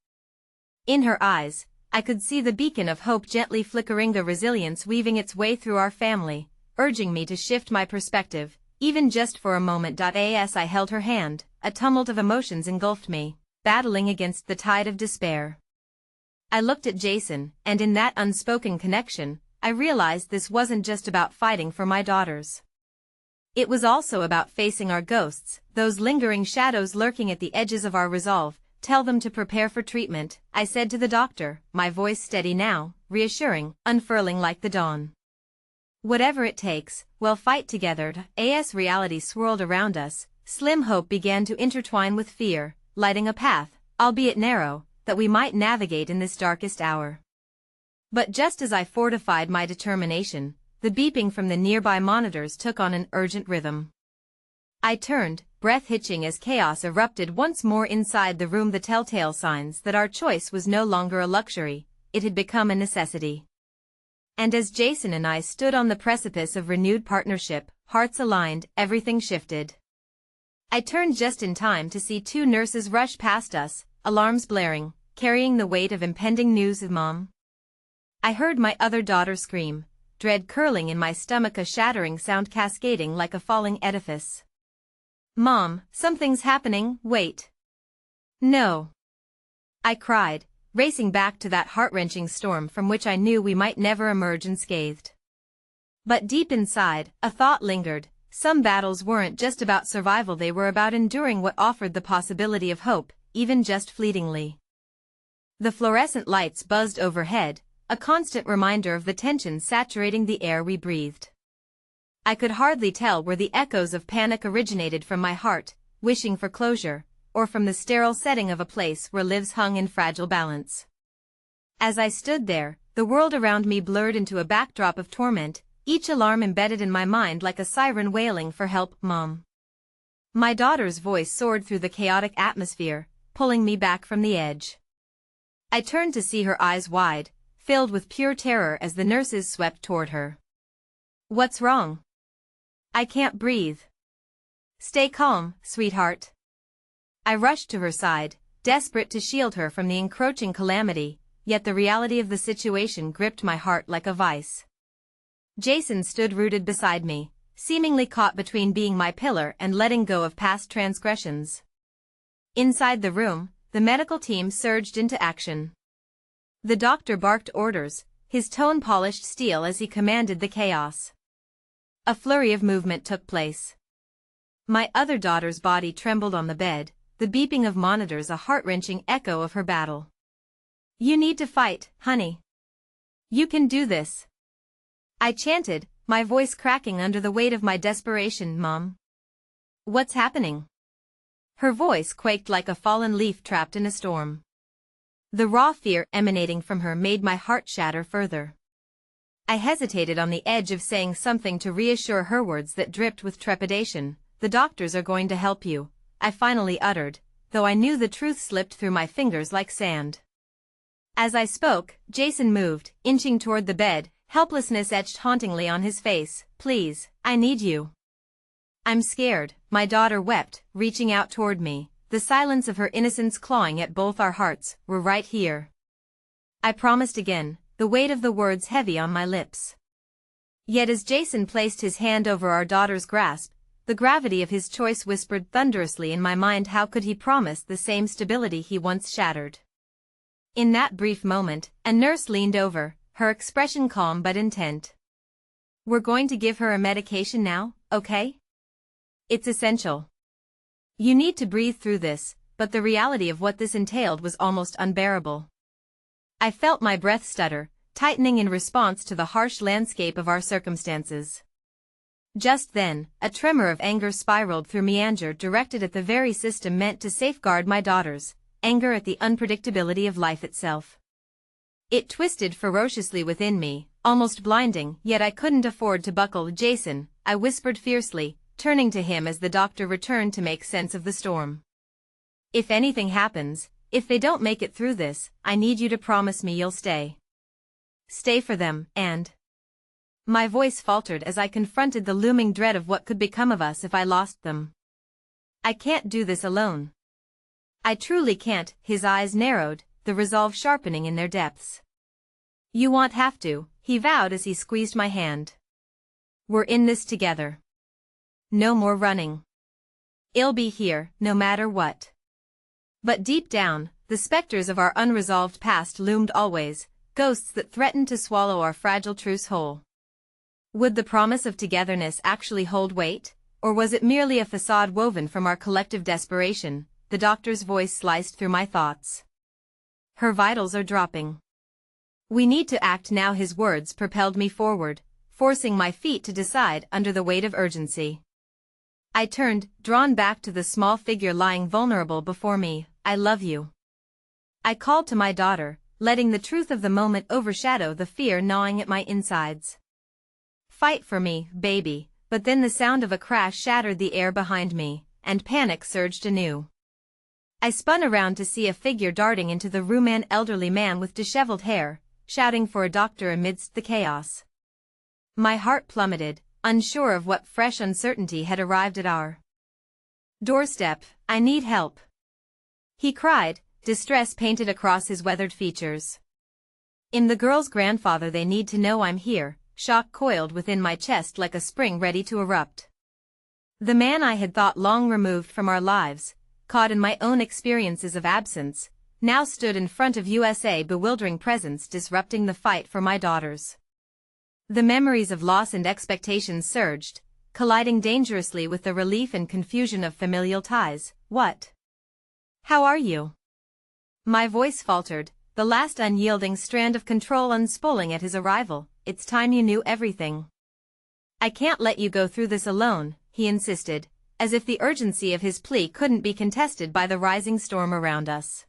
In her eyes, I could see the beacon of hope gently flickering, a resilience weaving its way through our family, urging me to shift my perspective, even just for a moment. As I held her hand, a tumult of emotions engulfed me, battling against the tide of despair. I looked at Jason, and in that unspoken connection, I realized this wasn't just about fighting for my daughters. It was also about facing our ghosts, those lingering shadows lurking at the edges of our resolve. "Tell them to prepare for treatment," I said to the doctor, my voice steady now, reassuring, unfurling like the dawn. "Whatever it takes, we'll fight together." As reality swirled around us, slim hope began to intertwine with fear, lighting a path, albeit narrow, that we might navigate in this darkest hour. But just as I fortified my determination, the beeping from the nearby monitors took on an urgent rhythm. I turned, breath hitching as chaos erupted once more inside the room, the telltale signs that our choice was no longer a luxury, it had become a necessity. And as Jason and I stood on the precipice of renewed partnership, hearts aligned, everything shifted. I turned just in time to see two nurses rush past us, alarms blaring, carrying the weight of impending news of Mom. I heard my other daughter scream, dread curling in my stomach, a shattering sound cascading like a falling edifice. "Mom, something's happening, wait." "No," I cried, racing back to that heart-wrenching storm from which I knew we might never emerge unscathed. But deep inside, a thought lingered. Some battles weren't just about survival, they were about enduring what offered the possibility of hope, even just fleetingly. The fluorescent lights buzzed overhead, a constant reminder of the tension saturating the air we breathed. I could hardly tell where the echoes of panic originated, from my heart, wishing for closure, or from the sterile setting of a place where lives hung in fragile balance. As I stood there, the world around me blurred into a backdrop of torment, each alarm embedded in my mind like a siren wailing for help. "Mom." My daughter's voice soared through the chaotic atmosphere, pulling me back from the edge. I turned to see her eyes wide, filled with pure terror as the nurses swept toward her. "What's wrong?" "I can't breathe." "Stay calm, sweetheart." I rushed to her side, desperate to shield her from the encroaching calamity, yet the reality of the situation gripped my heart like a vice. Jason stood rooted beside me, seemingly caught between being my pillar and letting go of past transgressions. Inside the room, the medical team surged into action. The doctor barked orders, his tone polished steel as he commanded the chaos. A flurry of movement took place. My other daughter's body trembled on the bed, the beeping of monitors a heart-wrenching echo of her battle. "You need to fight, honey. You can do this," I chanted, my voice cracking under the weight of my desperation. "Mom. What's happening?" Her voice quaked like a fallen leaf trapped in a storm. The raw fear emanating from her made my heart shatter further. I hesitated on the edge of saying something to reassure her, words that dripped with trepidation. "The doctors are going to help you," I finally uttered, though I knew the truth slipped through my fingers like sand. As I spoke, Jason moved, inching toward the bed, helplessness etched hauntingly on his face. "Please, I need you." "I'm scared," my daughter wept, reaching out toward me, the silence of her innocence clawing at both our hearts. "We're right here." I promised again, the weight of the words heavy on my lips. Yet as Jason placed his hand over our daughter's grasp, the gravity of his choice whispered thunderously in my mind. How could he promise the same stability he once shattered? In that brief moment, a nurse leaned over, her expression calm but intent. "We're going to give her a medication now, okay? It's essential. You need to breathe through this," but the reality of what this entailed was almost unbearable. I felt my breath stutter, tightening in response to the harsh landscape of our circumstances. Just then, a tremor of anger spiraled through me, anger directed at the very system meant to safeguard my daughters, anger at the unpredictability of life itself. It twisted ferociously within me, almost blinding, yet I couldn't afford to buckle. "Jason," I whispered fiercely, turning to him as the doctor returned to make sense of the storm. "If anything happens, if they don't make it through this, I need you to promise me you'll stay. Stay for them, and..." My voice faltered as I confronted the looming dread of what could become of us if I lost them. "I can't do this alone. I truly can't." His eyes narrowed, the resolve sharpening in their depths. "You won't have to," he vowed as he squeezed my hand. "We're in this together. No more running. I'll be here, no matter what." But deep down, the specters of our unresolved past loomed always, ghosts that threatened to swallow our fragile truce whole. Would the promise of togetherness actually hold weight, or was it merely a facade woven from our collective desperation? The doctor's voice sliced through my thoughts. "Her vitals are dropping. We need to act now." His words propelled me forward, forcing my feet to decide under the weight of urgency. I turned, drawn back to the small figure lying vulnerable before me. "I love you," I called to my daughter, letting the truth of the moment overshadow the fear gnawing at my insides. Fight for me, baby, but then the sound of a crash shattered the air behind me, and panic surged anew. I spun around to see a figure darting into the room, an elderly man with disheveled hair, shouting for a doctor amidst the chaos. My heart plummeted, unsure of what fresh uncertainty had arrived at our doorstep. "I need help," he cried, distress painted across his weathered features. "I'm the girl's grandfather. They need to know I'm here." Shock coiled within my chest like a spring ready to erupt. The man I had thought long removed from our lives, caught in my own experiences of absence, now stood in front of USA bewildering presence, disrupting the fight for my daughters. The memories of loss and expectations surged, colliding dangerously with the relief and confusion of familial ties. "What? How are you?" My voice faltered, the last unyielding strand of control unspooling at his arrival. "It's time you knew everything. I can't let you go through this alone," he insisted, as if the urgency of his plea couldn't be contested by the rising storm around us.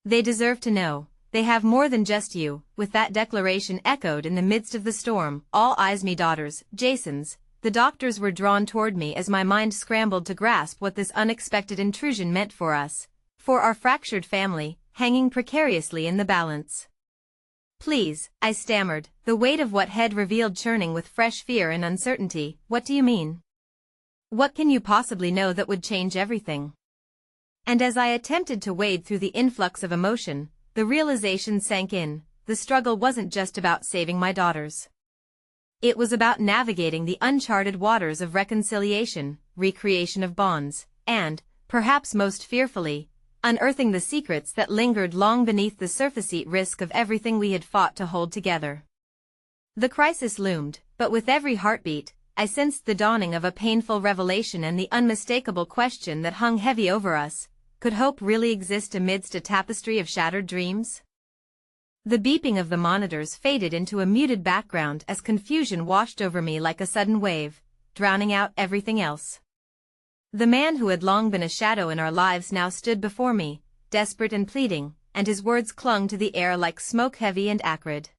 "They deserve to know. They have more than just you." With that declaration echoed in the midst of the storm, all eyes me daughters, Jason's. The doctors were drawn toward me as my mind scrambled to grasp what this unexpected intrusion meant for us, for our fractured family, hanging precariously in the balance. "Please," I stammered, the weight of what had revealed churning with fresh fear and uncertainty. "What do you mean? What can you possibly know that would change everything?" And as I attempted to wade through the influx of emotion, the realization sank in: the struggle wasn't just about saving my daughters. It was about navigating the uncharted waters of reconciliation, recreation of bonds, and, perhaps most fearfully, unearthing the secrets that lingered long beneath the surface risk of everything we had fought to hold together. The crisis loomed, but with every heartbeat, I sensed the dawning of a painful revelation and the unmistakable question that hung heavy over us: could hope really exist amidst a tapestry of shattered dreams? The beeping of the monitors faded into a muted background as confusion washed over me like a sudden wave, drowning out everything else. The man who had long been a shadow in our lives now stood before me, desperate and pleading, and his words clung to the air like smoke, heavy and acrid.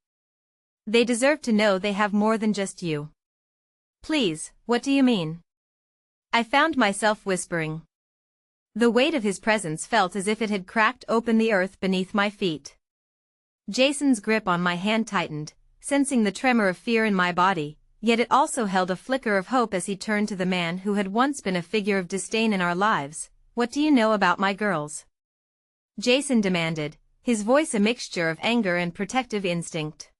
"They deserve to know they have more than just you." "Please, what do you mean?" I found myself whispering. The weight of his presence felt as if it had cracked open the earth beneath my feet. Jason's grip on my hand tightened, sensing the tremor of fear in my body, yet it also held a flicker of hope as he turned to the man who had once been a figure of disdain in our lives. "What do you know about my girls?" Jason demanded, his voice a mixture of anger and protective instinct.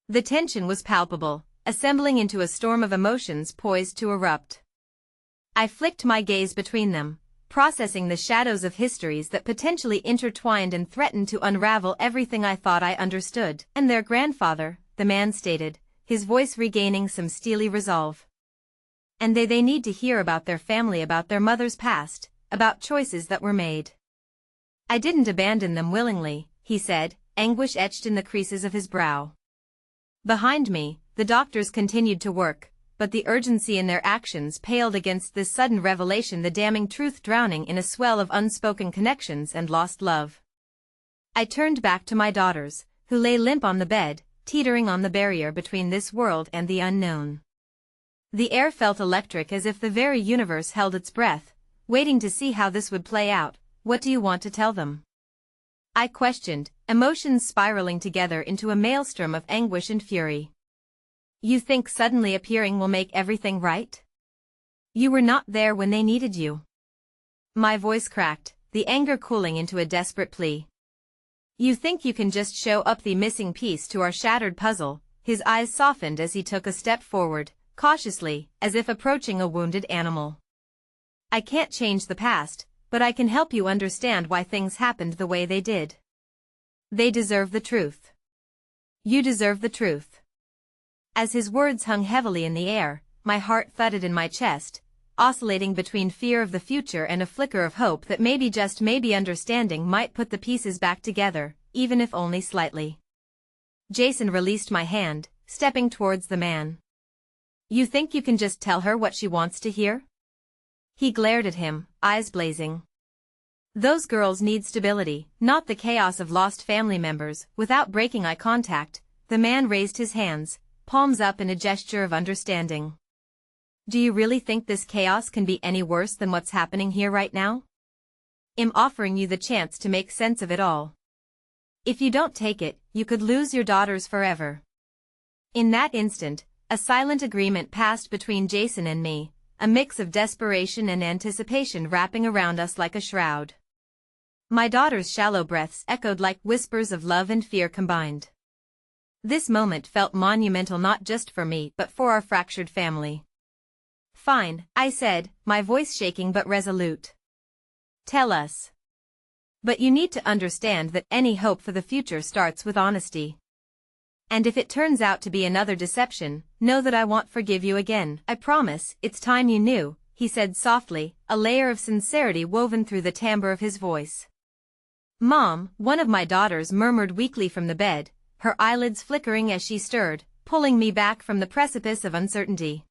The tension was palpable, assembling into a storm of emotions poised to erupt. I flicked my gaze between them, processing the shadows of histories that potentially intertwined and threatened to unravel everything I thought I understood. "And their grandfather," the man stated, his voice regaining some steely resolve. "And they need to hear about their family, about their mother's past, about choices that were made." "I didn't abandon them willingly," he said, anguish etched in the creases of his brow. Behind me, the doctors continued to work, but the urgency in their actions paled against this sudden revelation, the damning truth drowning in a swell of unspoken connections and lost love. I turned back to my daughters, who lay limp on the bed, teetering on the barrier between this world and the unknown. The air felt electric, as if the very universe held its breath, waiting to see how this would play out. "What do you want to tell them?" I questioned, emotions spiraling together into a maelstrom of anguish and fury. "You think suddenly appearing will make everything right? You were not there when they needed you." My voice cracked, the anger cooling into a desperate plea. "You think you can just show up the missing piece to our shattered puzzle?" His eyes softened as he took a step forward, cautiously, as if approaching a wounded animal. "I can't change the past, but I can help you understand why things happened the way they did. They deserve the truth. You deserve the truth." As his words hung heavily in the air, my heart thudded in my chest, oscillating between fear of the future and a flicker of hope that maybe, just maybe, understanding might put the pieces back together, even if only slightly. Jason released my hand, stepping towards the man. "You think you can just tell her what she wants to hear?" He glared at him, eyes blazing. "Those girls need stability, not the chaos of lost family members." Without breaking eye contact, the man raised his hands, palms up in a gesture of understanding. Do you really think this chaos can be any worse than what's happening here right now? I'm offering you the chance to make sense of it all. If you don't take it, you could lose your daughters forever. In that instant, a silent agreement passed between Jason and me, a mix of desperation and anticipation wrapping around us like a shroud. My daughter's shallow breaths echoed like whispers of love and fear combined. This moment felt monumental not just for me but for our fractured family. Fine, I said, my voice shaking but resolute. Tell us. But you need to understand that any hope for the future starts with honesty. And if it turns out to be another deception, know that I won't forgive you again. I promise, it's time you knew, he said softly, a layer of sincerity woven through the timbre of his voice. Mom, one of my daughters murmured weakly from the bed, her eyelids flickering as she stirred, pulling me back from the precipice of uncertainty.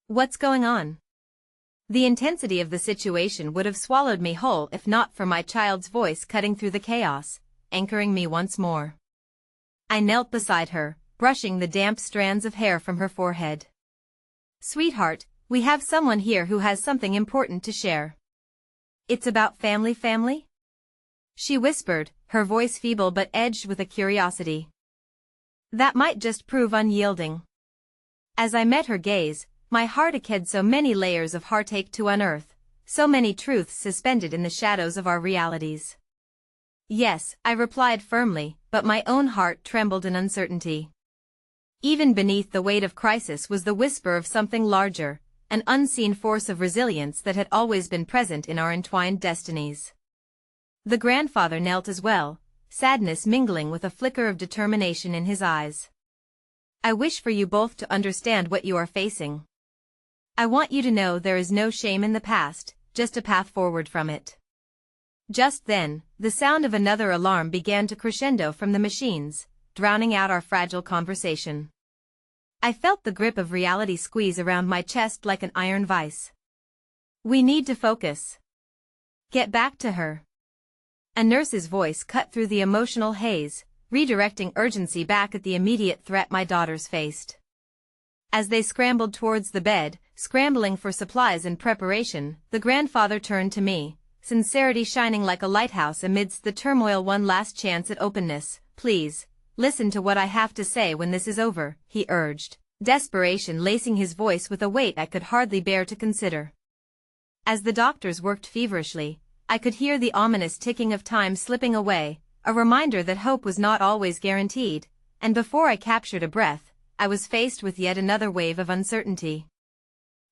What's going on? The intensity of the situation would have swallowed me whole if not for my child's voice cutting through the chaos, anchoring me once more. I knelt beside her, brushing the damp strands of hair from her forehead. Sweetheart, we have someone here who has something important to share. It's about family? She whispered, her voice feeble but edged with a curiosity that might just prove unyielding. As I met her gaze, my heart ached so many layers of heartache to unearth, so many truths suspended in the shadows of our realities. Yes, I replied firmly, but my own heart trembled in uncertainty. Even beneath the weight of crisis was the whisper of something larger, an unseen force of resilience that had always been present in our entwined destinies. The grandfather knelt as well, sadness mingling with a flicker of determination in his eyes. I wish for you both to understand what you are facing. I want you to know there is no shame in the past, just a path forward from it. Just then, the sound of another alarm began to crescendo from the machines, drowning out our fragile conversation. I felt the grip of reality squeeze around my chest like an iron vice. We need to focus. Get back to her. A nurse's voice cut through the emotional haze, redirecting urgency back at the immediate threat my daughters faced. As they scrambled towards the bed, scrambling for supplies and preparation, the grandfather turned to me, sincerity shining like a lighthouse amidst the turmoil. One last chance at openness, please. Listen to what I have to say when this is over, he urged, desperation lacing his voice with a weight I could hardly bear to consider. As the doctors worked feverishly, I could hear the ominous ticking of time slipping away, a reminder that hope was not always guaranteed, and before I captured a breath, I was faced with yet another wave of uncertainty.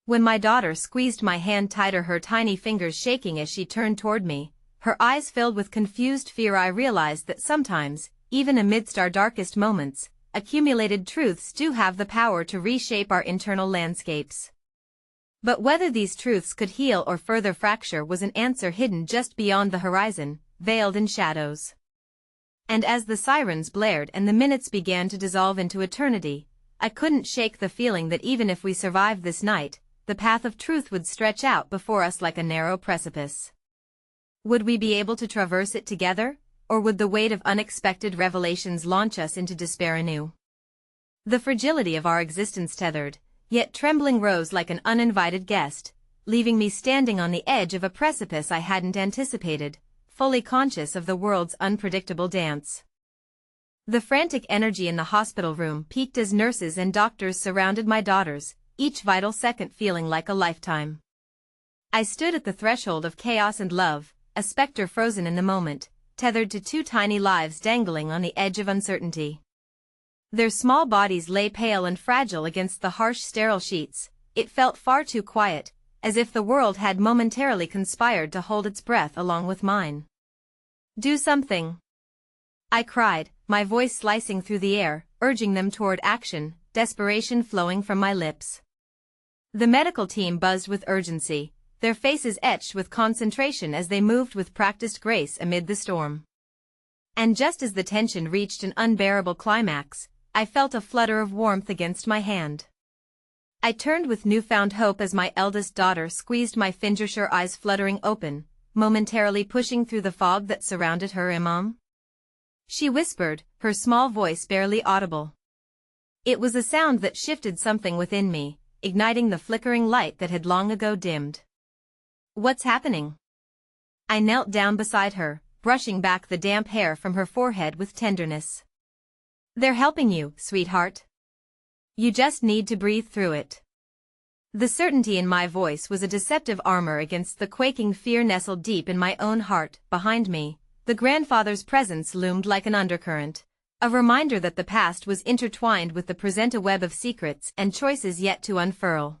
When my daughter squeezed my hand tighter, her tiny fingers shaking as she turned toward me, her eyes filled with confused fear, I realized that sometimes, even amidst our darkest moments, accumulated truths do have the power to reshape our internal landscapes. But whether these truths could heal or further fracture was an answer hidden just beyond the horizon, veiled in shadows. And as the sirens blared and the minutes began to dissolve into eternity, I couldn't shake the feeling that even if we survived this night, the path of truth would stretch out before us like a narrow precipice. Would we be able to traverse it together, or would the weight of unexpected revelations launch us into despair anew? The fragility of our existence tethered, yet trembling, rose like an uninvited guest, leaving me standing on the edge of a precipice I hadn't anticipated, fully conscious of the world's unpredictable dance. The frantic energy in the hospital room peaked as nurses and doctors surrounded my daughters, each vital second feeling like a lifetime. I stood at the threshold of chaos and love, a specter frozen in the moment, tethered to two tiny lives dangling on the edge of uncertainty. Their small bodies lay pale and fragile against the harsh sterile sheets. It felt far too quiet, as if the world had momentarily conspired to hold its breath along with mine. Do something, I cried, my voice slicing through the air, urging them toward action, desperation flowing from my lips. The medical team buzzed with urgency, their faces etched with concentration as they moved with practiced grace amid the storm. And just as the tension reached an unbearable climax, I felt a flutter of warmth against my hand. I turned with newfound hope as my eldest daughter squeezed my fingers, her eyes fluttering open, momentarily pushing through the fog that surrounded her. Mom? She whispered, her small voice barely audible. It was a sound that shifted something within me, igniting the flickering light that had long ago dimmed. What's happening? I knelt down beside her, brushing back the damp hair from her forehead with tenderness. They're helping you, sweetheart. You just need to breathe through it. The certainty in my voice was a deceptive armor against the quaking fear nestled deep in my own heart. Behind me, the grandfather's presence loomed like an undercurrent, a reminder that the past was intertwined with the present, a web of secrets and choices yet to unfurl.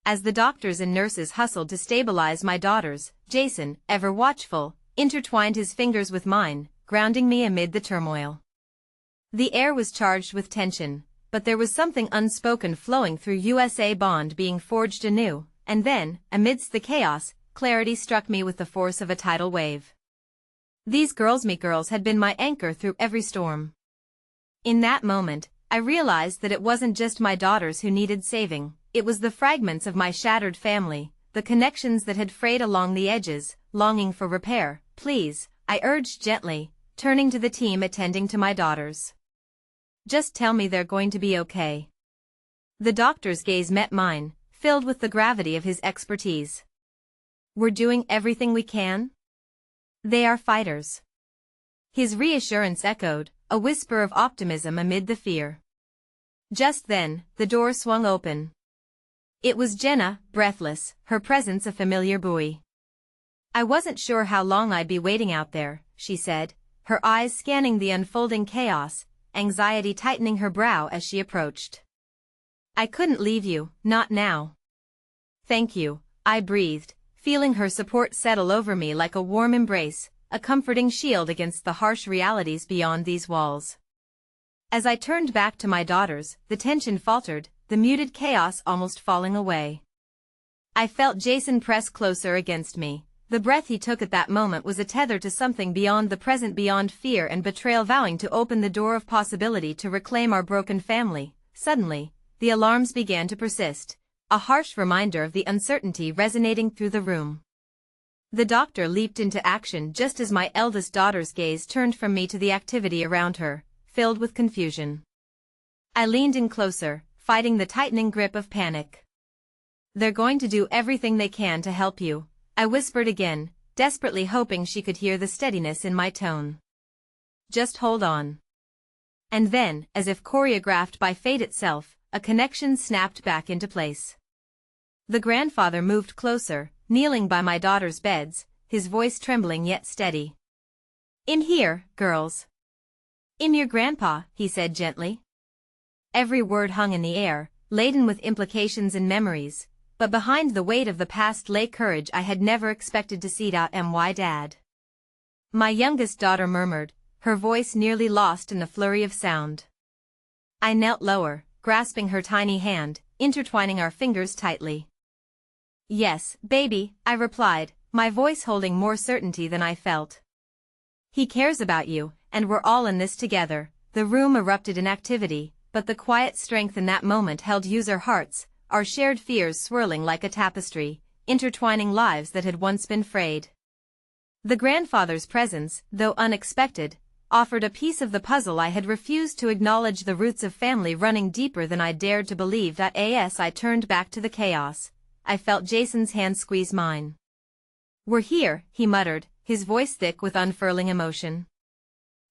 As the doctors and nurses hustled to stabilize my daughters, Jason, ever watchful, intertwined his fingers with mine, grounding me amid the turmoil. The air was charged with tension, but there was something unspoken flowing through us, a bond being forged anew, and then, amidst the chaos, clarity struck me with the force of a tidal wave. These girls had been my anchor through every storm. In that moment, I realized that it wasn't just my daughters who needed saving, it was the fragments of my shattered family, the connections that had frayed along the edges, longing for repair. Please, I urged gently, turning to the team attending to my daughters. Just tell me they're going to be okay. The doctor's gaze met mine, filled with the gravity of his expertise. We're doing everything we can? They are fighters. His reassurance echoed, a whisper of optimism amid the fear. Just then, the door swung open. It was Jenna, breathless, her presence a familiar buoy. I wasn't sure how long I'd be waiting out there, she said, her eyes scanning the unfolding chaos, anxiety tightening her brow as she approached. I couldn't leave you, not now. Thank you, I breathed, feeling her support settle over me like a warm embrace, a comforting shield against the harsh realities beyond these walls. As I turned back to my daughters, the tension faltered, the muted chaos almost falling away. I felt Jason press closer against me. The breath he took at that moment was a tether to something beyond the present, beyond fear and betrayal, vowing to open the door of possibility to reclaim our broken family. Suddenly, the alarms began to persist, a harsh reminder of the uncertainty resonating through the room. The doctor leaped into action just as my eldest daughter's gaze turned from me to the activity around her, filled with confusion. I leaned in closer, fighting the tightening grip of panic. They're going to do everything they can to help you, I whispered again, desperately hoping she could hear the steadiness in my tone. Just hold on. And then, as if choreographed by fate itself, a connection snapped back into place. The grandfather moved closer, kneeling by my daughter's beds, his voice trembling yet steady. In here, girls. In your grandpa, he said gently. Every word hung in the air, laden with implications and memories. But behind the weight of the past lay courage I had never expected to see. My dad. My youngest daughter murmured, her voice nearly lost in the flurry of sound. I knelt lower, grasping her tiny hand, intertwining our fingers tightly. Yes, baby, I replied, my voice holding more certainty than I felt. He cares about you, and we're all in this together. The room erupted in activity, but the quiet strength in that moment held user hearts, our shared fears swirling like a tapestry, intertwining lives that had once been frayed. The grandfather's presence, though unexpected, offered a piece of the puzzle I had refused to acknowledge, the roots of family running deeper than I dared to believe. As I turned back to the chaos, I felt Jason's hand squeeze mine. We're here, he muttered, his voice thick with unfurling emotion.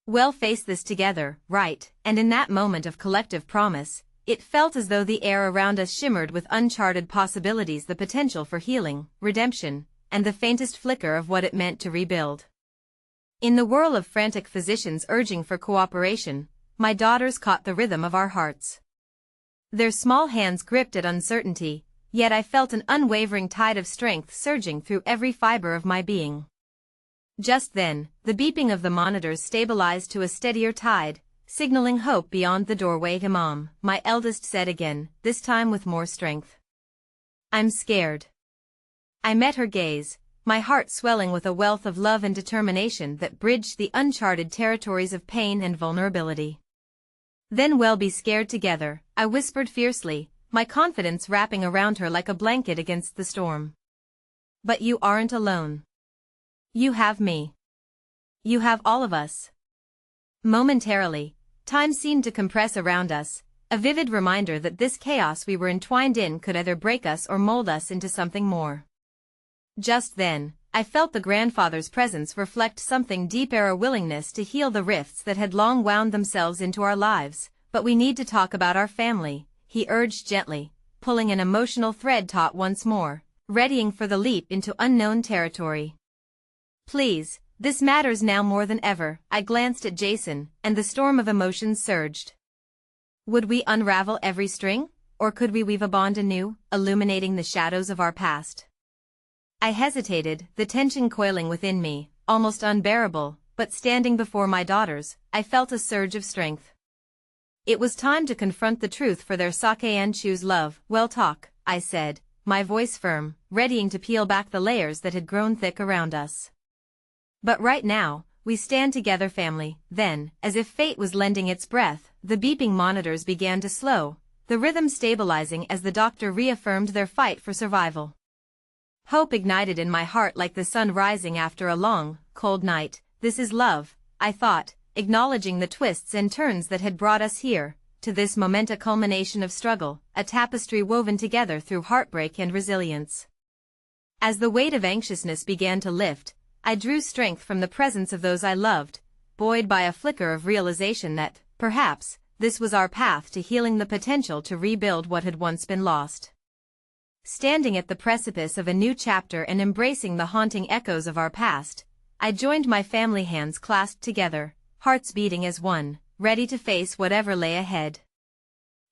We'll face this together, right? And in that moment of collective promise, it felt as though the air around us shimmered with uncharted possibilities, the potential for healing, redemption, and the faintest flicker of what it meant to rebuild. In the whirl of frantic physicians urging for cooperation, my daughters caught the rhythm of our hearts. Their small hands gripped at uncertainty, yet I felt an unwavering tide of strength surging through every fiber of my being. Just then, the beeping of the monitors stabilized to a steadier tide, signaling hope beyond the doorway. Mom, my eldest said again, this time with more strength. I'm scared. I met her gaze, my heart swelling with a wealth of love and determination that bridged the uncharted territories of pain and vulnerability. Then we'll be scared together, I whispered fiercely, my confidence wrapping around her like a blanket against the storm. But you aren't alone. You have me. You have all of us. Momentarily, time seemed to compress around us, A vivid reminder that this chaos we were entwined in could either break us or mold us into something more. Just then, I felt the grandfather's presence reflect something deeper, a willingness to heal the rifts that had long wound themselves into our lives. But we need to talk about our family, he urged gently, pulling an emotional thread taut once more, readying for the leap into unknown territory. Please, this matters now more than ever. I glanced at Jason, and the storm of emotions surged. Would we unravel every string, or could we weave a bond anew, illuminating the shadows of our past? I hesitated, the tension coiling within me, almost unbearable, but standing before my daughters, I felt a surge of strength. It was time to confront the truth for their sake and choose love. Well, talk, I said, my voice firm, readying to peel back the layers that had grown thick around us. But right now, we stand together, family. Then, as if fate was lending its breath, the beeping monitors began to slow, the rhythm stabilizing as the doctor reaffirmed their fight for survival. Hope ignited in my heart like the sun rising after a long, cold night. This is love, I thought, acknowledging the twists and turns that had brought us here, to this moment, a culmination of struggle, a tapestry woven together through heartbreak and resilience. As the weight of anxiousness began to lift, I drew strength from the presence of those I loved, buoyed by a flicker of realization that, perhaps, this was our path to healing, the potential to rebuild what had once been lost. Standing at the precipice of a new chapter and embracing the haunting echoes of our past, I joined my family, hands clasped together, hearts beating as one, ready to face whatever lay ahead.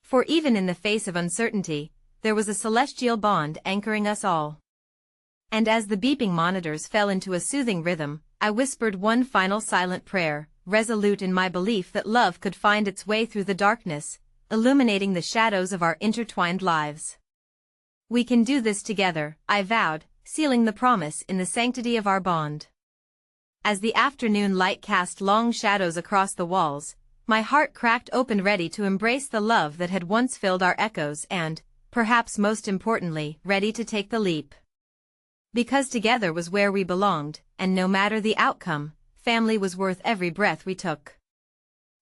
For even in the face of uncertainty, there was a celestial bond anchoring us all. And as the beeping monitors fell into a soothing rhythm, I whispered one final silent prayer, resolute in my belief that love could find its way through the darkness, illuminating the shadows of our intertwined lives. We can do this together, I vowed, sealing the promise in the sanctity of our bond. As the afternoon light cast long shadows across the walls, my heart cracked open, ready to embrace the love that had once filled our echoes and, perhaps most importantly, ready to take the leap. Because together was where we belonged, and no matter the outcome, family was worth every breath we took.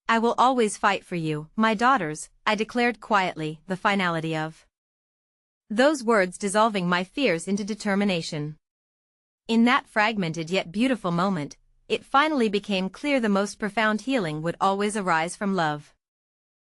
I will always fight for you, my daughters, I declared quietly, the finality of those words dissolving my fears into determination. In that fragmented yet beautiful moment, it finally became clear the most profound healing would always arise from love.